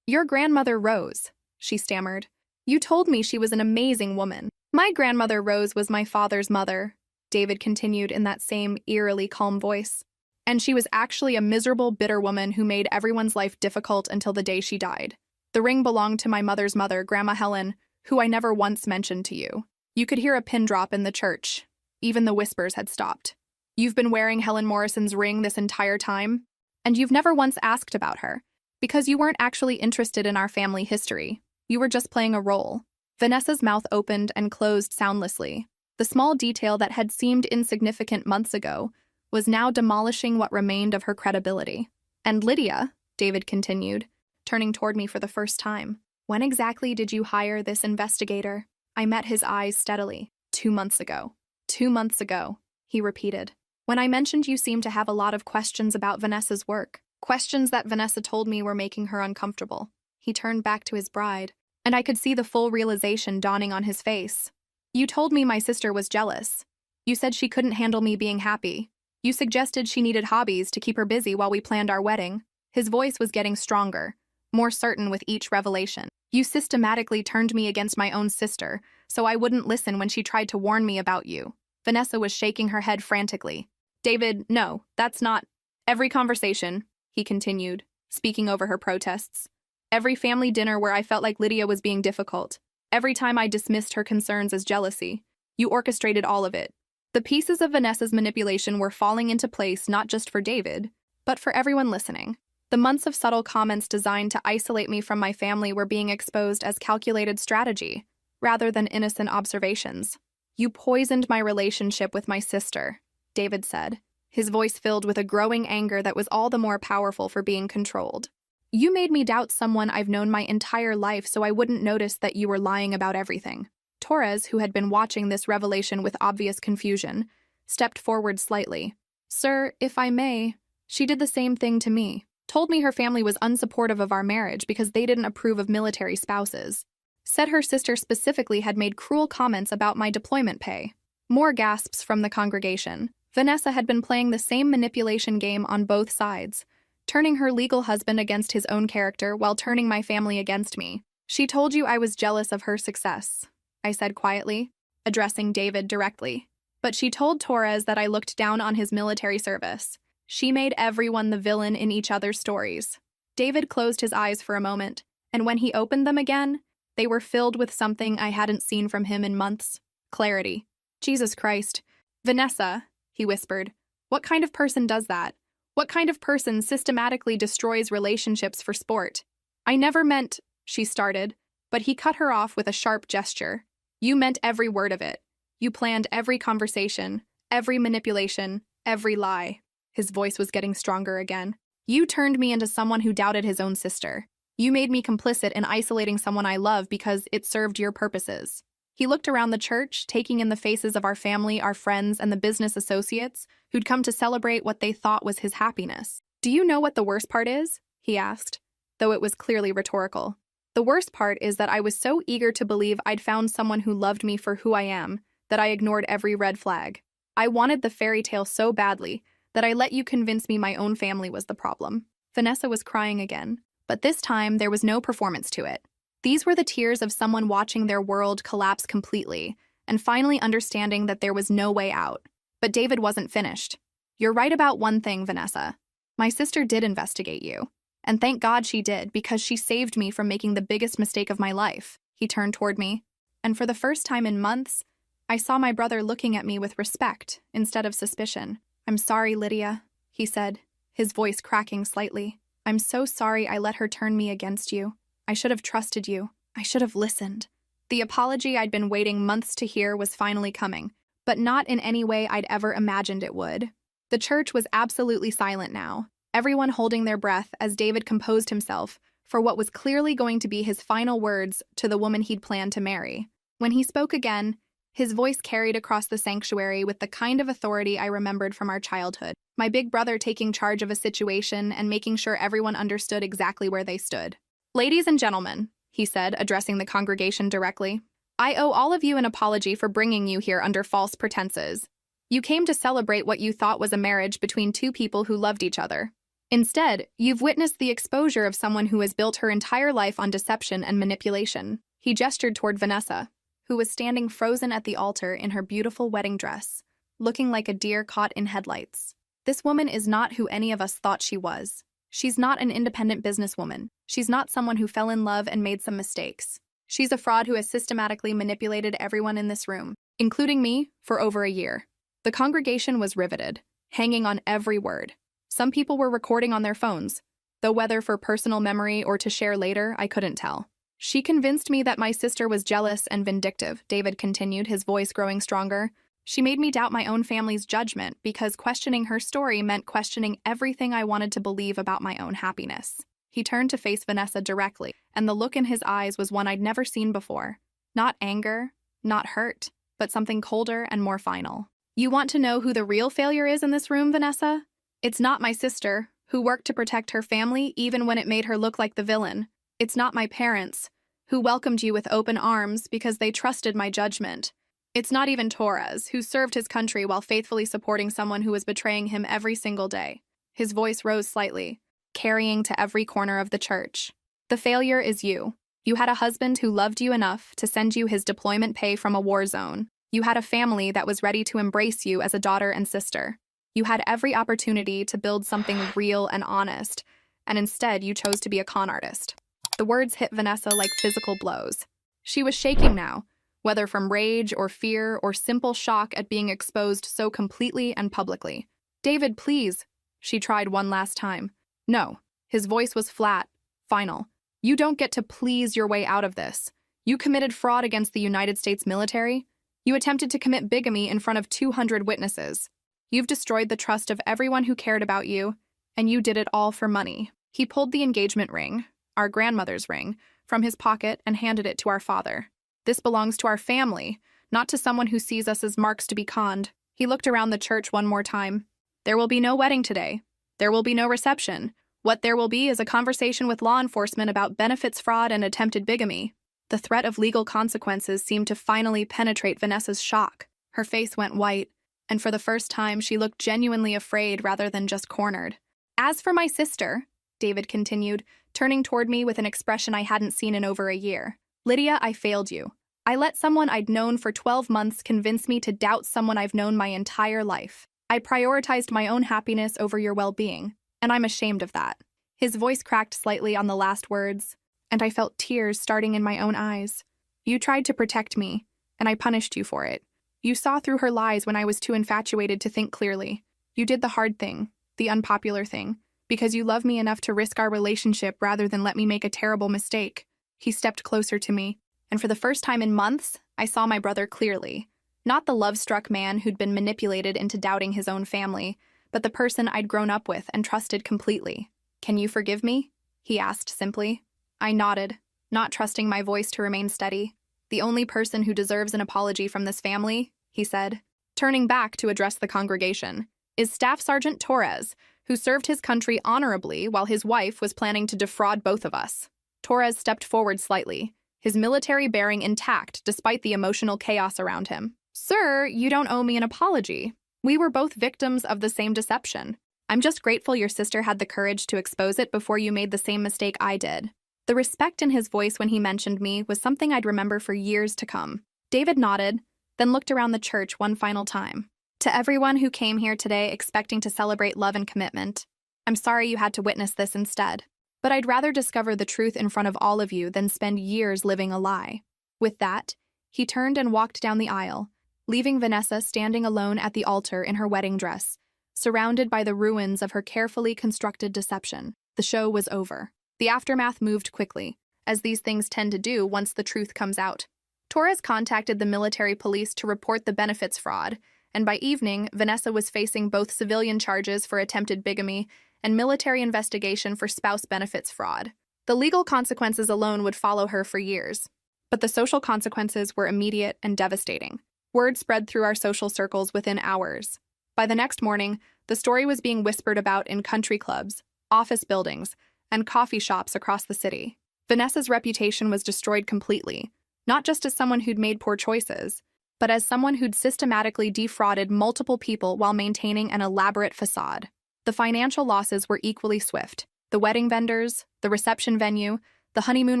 grandmother Rose, she stammered. You told me she was an amazing woman. My grandmother Rose was my father's mother, David continued in that same eerily calm voice. And she was actually a miserable, bitter woman who made everyone's life difficult until the day she died. The ring belonged to my mother's mother, Grandma Helen, who I never once mentioned to you. You could hear a pin drop in the church. Even the whispers had stopped. You've been wearing Helen Morrison's ring this entire time, and you've never once asked about her, because you weren't actually interested in our family history. You were just playing a role. Vanessa's mouth opened and closed soundlessly. The small detail that had seemed insignificant months ago was now demolishing what remained of her credibility. And Lydia, David continued, turning toward me for the first time, when exactly did you hire this investigator? I met his eyes steadily. 2 months ago. 2 months ago, he repeated. When I mentioned you seemed to have a lot of questions about Vanessa's work, questions that Vanessa told me were making her uncomfortable. He turned back to his bride, and I could see the full realization dawning on his face. You told me my sister was jealous. You said she couldn't handle me being happy. You suggested she needed hobbies to keep her busy while we planned our wedding. His voice was getting stronger, more certain with each revelation. You systematically turned me against my own sister, so I wouldn't listen when she tried to warn me about you. Vanessa was shaking her head frantically. David, no, that's not. Every conversation, he continued, speaking over her protests. Every family dinner where I felt like Lydia was being difficult. Every time I dismissed her concerns as jealousy. You orchestrated all of it. The pieces of Vanessa's manipulation were falling into place not just for David, but for everyone listening. The months of subtle comments designed to isolate me from my family were being exposed as calculated strategy, rather than innocent observations. You poisoned my relationship with my sister, David said, his voice filled with a growing anger that was all the more powerful for being controlled. You made me doubt someone I've known my entire life so I wouldn't notice that you were lying about everything. Torres, who had been watching this revelation with obvious confusion, stepped forward slightly. Sir, if I may, she did the same thing to me. Told me her family was unsupportive of our marriage because they didn't approve of military spouses. Said her sister specifically had made cruel comments about my deployment pay. More gasps from the congregation. Vanessa had been playing the same manipulation game on both sides, turning her legal husband against his own character while turning my family against me. She told you I was jealous of her success, I said quietly, addressing David directly. But she told Torres that I looked down on his military service. She made everyone the villain in each other's stories. David closed his eyes for a moment, and when he opened them again, they were filled with something I hadn't seen from him in months. Clarity. Jesus Christ. Vanessa, he whispered. What kind of person does that? What kind of person systematically destroys relationships for sport? I never meant, she started, but he cut her off with a sharp gesture. You meant every word of it. You planned every conversation, every manipulation, every lie. His voice was getting stronger again. You turned me into someone who doubted his own sister. You made me complicit in isolating someone I love because it served your purposes. He looked around the church, taking in the faces of our family, our friends, and the business associates who'd come to celebrate what they thought was his happiness. Do you know what the worst part is? He asked, though it was clearly rhetorical. The worst part is that I was so eager to believe I'd found someone who loved me for who I am that I ignored every red flag. I wanted the fairy tale so badly that I let you convince me my own family was the problem. Vanessa was crying again, but this time there was no performance to it. These were the tears of someone watching their world collapse completely and finally understanding that there was no way out. But David wasn't finished. You're right about one thing, Vanessa. My sister did investigate you. And thank God she did, because she saved me from making the biggest mistake of my life. He turned toward me, and for the first time in months, I saw my brother looking at me with respect instead of suspicion. I'm sorry, Lydia, he said, his voice cracking slightly. I'm so sorry I let her turn me against you. I should have trusted you. I should have listened. The apology I'd been waiting months to hear was finally coming, but not in any way I'd ever imagined it would. The church was absolutely silent now, everyone holding their breath as David composed himself for what was clearly going to be his final words to the woman he'd planned to marry. When he spoke again, his voice carried across the sanctuary with the kind of authority I remembered from our childhood. My big brother taking charge of a situation and making sure everyone understood exactly where they stood. Ladies and gentlemen, he said, addressing the congregation directly, I owe all of you an apology for bringing you here under false pretenses. You came to celebrate what you thought was a marriage between two people who loved each other. Instead, you've witnessed the exposure of someone who has built her entire life on deception and manipulation. He gestured toward Vanessa, who was standing frozen at the altar in her beautiful wedding dress, looking like a deer caught in headlights. This woman is not who any of us thought she was. She's not an independent businesswoman. She's not someone who fell in love and made some mistakes. She's a fraud who has systematically manipulated everyone in this room, including me, for over a year. The congregation was riveted, hanging on every word. Some people were recording on their phones, though whether for personal memory or to share later, I couldn't tell. She convinced me that my sister was jealous and vindictive, David continued, his voice growing stronger. She made me doubt my own family's judgment because questioning her story meant questioning everything I wanted to believe about my own happiness. He turned to face Vanessa directly, and the look in his eyes was one I'd never seen before. Not anger, not hurt, but something colder and more final. You want to know who the real failure is in this room, Vanessa? It's not my sister, who worked to protect her family even when it made her look like the villain. It's not my parents, who welcomed you with open arms because they trusted my judgment. It's not even Torres, who served his country while faithfully supporting someone who was betraying him every single day. His voice rose slightly, carrying to every corner of the church. The failure is you. You had a husband who loved you enough to send you his deployment pay from a war zone. You had a family that was ready to embrace you as a daughter and sister. You had every opportunity to build something real and honest, and instead you chose to be a con artist. The words hit Vanessa like physical blows. She was shaking now, whether from rage or fear or simple shock at being exposed so completely and publicly. "David, please," she tried one last time. "No." His voice was flat, final. "You don't get to please your way out of this. You committed fraud against the United States military. You attempted to commit bigamy in front of 200 witnesses. You've destroyed the trust of everyone who cared about you, and you did it all for money." He pulled the engagement ring, our grandmother's ring, from his pocket and handed it to our father. "This belongs to our family, not to someone who sees us as marks to be conned." He looked around the church one more time. "There will be no wedding today. There will be no reception. What there will be is a conversation with law enforcement about benefits fraud and attempted bigamy." The threat of legal consequences seemed to finally penetrate Vanessa's shock. Her face went white, and for the first time she looked genuinely afraid rather than just cornered. "As for my sister," David continued, turning toward me with an expression I hadn't seen in over a year. "Lydia, I failed you. I let someone I'd known for 12 months convince me to doubt someone I've known my entire life. I prioritized my own happiness over your well-being, and I'm ashamed of that." His voice cracked slightly on the last words, and I felt tears starting in my own eyes. "You tried to protect me, and I punished you for it. You saw through her lies when I was too infatuated to think clearly. You did the hard thing, the unpopular thing, because you love me enough to risk our relationship rather than let me make a terrible mistake." He stepped closer to me, and for the first time in months, I saw my brother clearly. Not the love-struck man who'd been manipulated into doubting his own family, but the person I'd grown up with and trusted completely. "Can you forgive me?" he asked simply. I nodded, not trusting my voice to remain steady. "The only person who deserves an apology from this family," he said, turning back to address the congregation, "is Staff Sergeant Torres, who served his country honorably while his wife was planning to defraud both of us." Torres stepped forward slightly, his military bearing intact despite the emotional chaos around him. "Sir, you don't owe me an apology. We were both victims of the same deception. I'm just grateful your sister had the courage to expose it before you made the same mistake I did." The respect in his voice when he mentioned me was something I'd remember for years to come. David nodded, then looked around the church one final time. "To everyone who came here today expecting to celebrate love and commitment, I'm sorry you had to witness this instead. But I'd rather discover the truth in front of all of you than spend years living a lie." With that, he turned and walked down the aisle, leaving Vanessa standing alone at the altar in her wedding dress, surrounded by the ruins of her carefully constructed deception. The show was over. The aftermath moved quickly, as these things tend to do once the truth comes out. Torres contacted the military police to report the benefits fraud, and by evening, Vanessa was facing both civilian charges for attempted bigamy and military investigation for spouse benefits fraud. The legal consequences alone would follow her for years, but the social consequences were immediate and devastating. Word spread through our social circles within hours. By the next morning, the story was being whispered about in country clubs, office buildings, and coffee shops across the city. Vanessa's reputation was destroyed completely, not just as someone who'd made poor choices, but as someone who'd systematically defrauded multiple people while maintaining an elaborate facade. The financial losses were equally swift. The wedding vendors, the reception venue, the honeymoon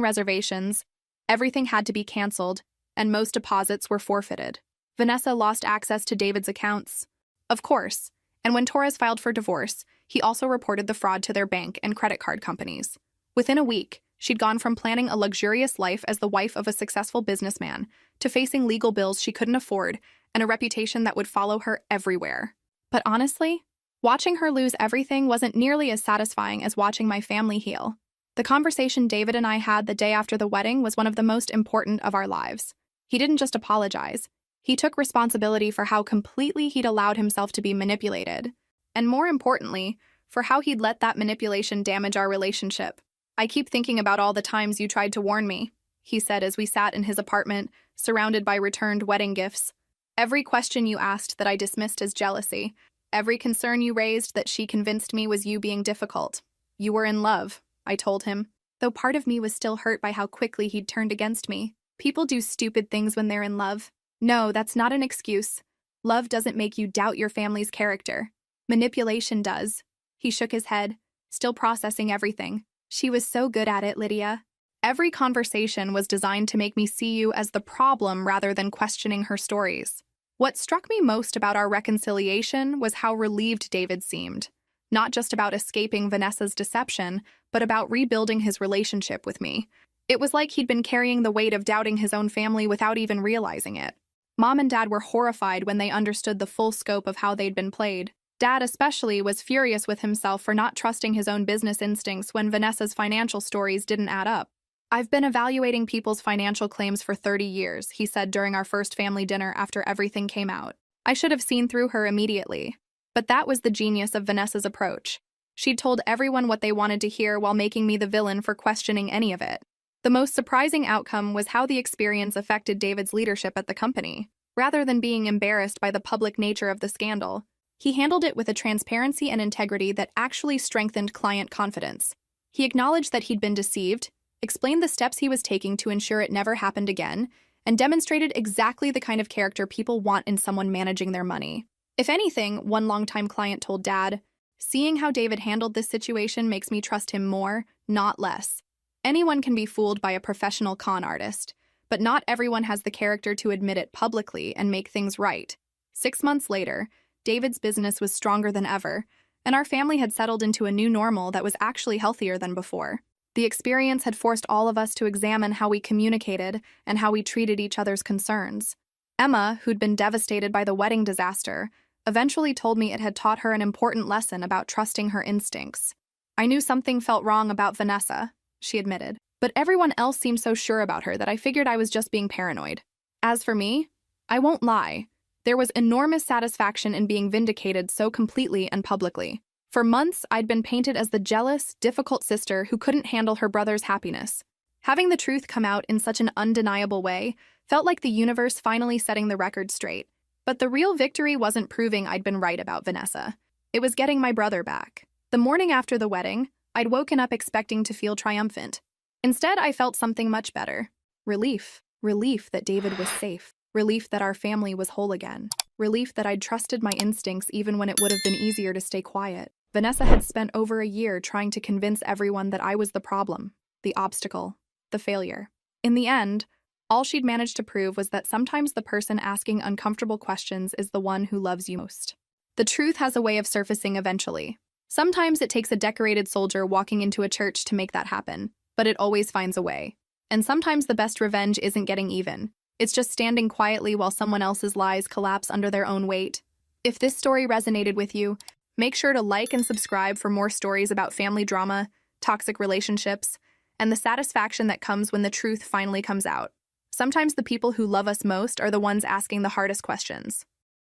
reservations, everything had to be canceled, and most deposits were forfeited. Vanessa lost access to David's accounts, of course, and when Torres filed for divorce, he also reported the fraud to their bank and credit card companies. Within a week, she'd gone from planning a luxurious life as the wife of a successful businessman to facing legal bills she couldn't afford and a reputation that would follow her everywhere. But honestly, watching her lose everything wasn't nearly as satisfying as watching my family heal. The conversation David and I had the day after the wedding was one of the most important of our lives. He didn't just apologize. He took responsibility for how completely he'd allowed himself to be manipulated, and more importantly, for how he'd let that manipulation damage our relationship. "I keep thinking about all the times you tried to warn me," he said as we sat in his apartment, surrounded by returned wedding gifts. "Every question you asked that I dismissed as jealousy. Every concern you raised that she convinced me was you being difficult. You were in love," I told him, though part of me was still hurt by how quickly he'd turned against me. People do stupid things when they're in love. No, that's not an excuse. Love doesn't make you doubt your family's character. Manipulation does. He shook his head, still processing everything. She was so good at it, Lydia. Every conversation was designed to make me see you as the problem rather than questioning her stories. What struck me most about our reconciliation was how relieved David seemed. Not just about escaping Vanessa's deception, but about rebuilding his relationship with me. It was like he'd been carrying the weight of doubting his own family without even realizing it. Mom and Dad were horrified when they understood the full scope of how they'd been played. Dad especially was furious with himself for not trusting his own business instincts when Vanessa's financial stories didn't add up. "I've been evaluating people's financial claims for 30 years, he said during our first family dinner after everything came out. I should have seen through her immediately. But that was the genius of Vanessa's approach. She'd told everyone what they wanted to hear while making me the villain for questioning any of it. The most surprising outcome was how the experience affected David's leadership at the company. Rather than being embarrassed by the public nature of the scandal, he handled it with a transparency and integrity that actually strengthened client confidence. He acknowledged that he'd been deceived, explained the steps he was taking to ensure it never happened again, and demonstrated exactly the kind of character people want in someone managing their money. If anything, one longtime client told Dad, "Seeing how David handled this situation makes me trust him more, not less." Anyone can be fooled by a professional con artist, but not everyone has the character to admit it publicly and make things right. 6 months later, David's business was stronger than ever, and our family had settled into a new normal that was actually healthier than before. The experience had forced all of us to examine how we communicated and how we treated each other's concerns. Emma, who'd been devastated by the wedding disaster, eventually told me it had taught her an important lesson about trusting her instincts. "I knew something felt wrong about Vanessa," she admitted, "but everyone else seemed so sure about her that I figured I was just being paranoid. As for me, I won't lie. There was enormous satisfaction in being vindicated so completely and publicly. For months, I'd been painted as the jealous, difficult sister who couldn't handle her brother's happiness. Having the truth come out in such an undeniable way felt like the universe finally setting the record straight. But the real victory wasn't proving I'd been right about Vanessa. It was getting my brother back. The morning after the wedding, I'd woken up expecting to feel triumphant. Instead, I felt something much better. Relief. Relief that David was safe. Relief that our family was whole again. Relief that I'd trusted my instincts even when it would have been easier to stay quiet. Vanessa had spent over a year trying to convince everyone that I was the problem, the obstacle, the failure. In the end, all she'd managed to prove was that sometimes the person asking uncomfortable questions is the one who loves you most. The truth has a way of surfacing eventually. Sometimes it takes a decorated soldier walking into a church to make that happen, but it always finds a way. And sometimes the best revenge isn't getting even. It's just standing quietly while someone else's lies collapse under their own weight. If this story resonated with you, make sure to like and subscribe for more stories about family drama, toxic relationships, and the satisfaction that comes when the truth finally comes out. Sometimes the people who love us most are the ones asking the hardest questions.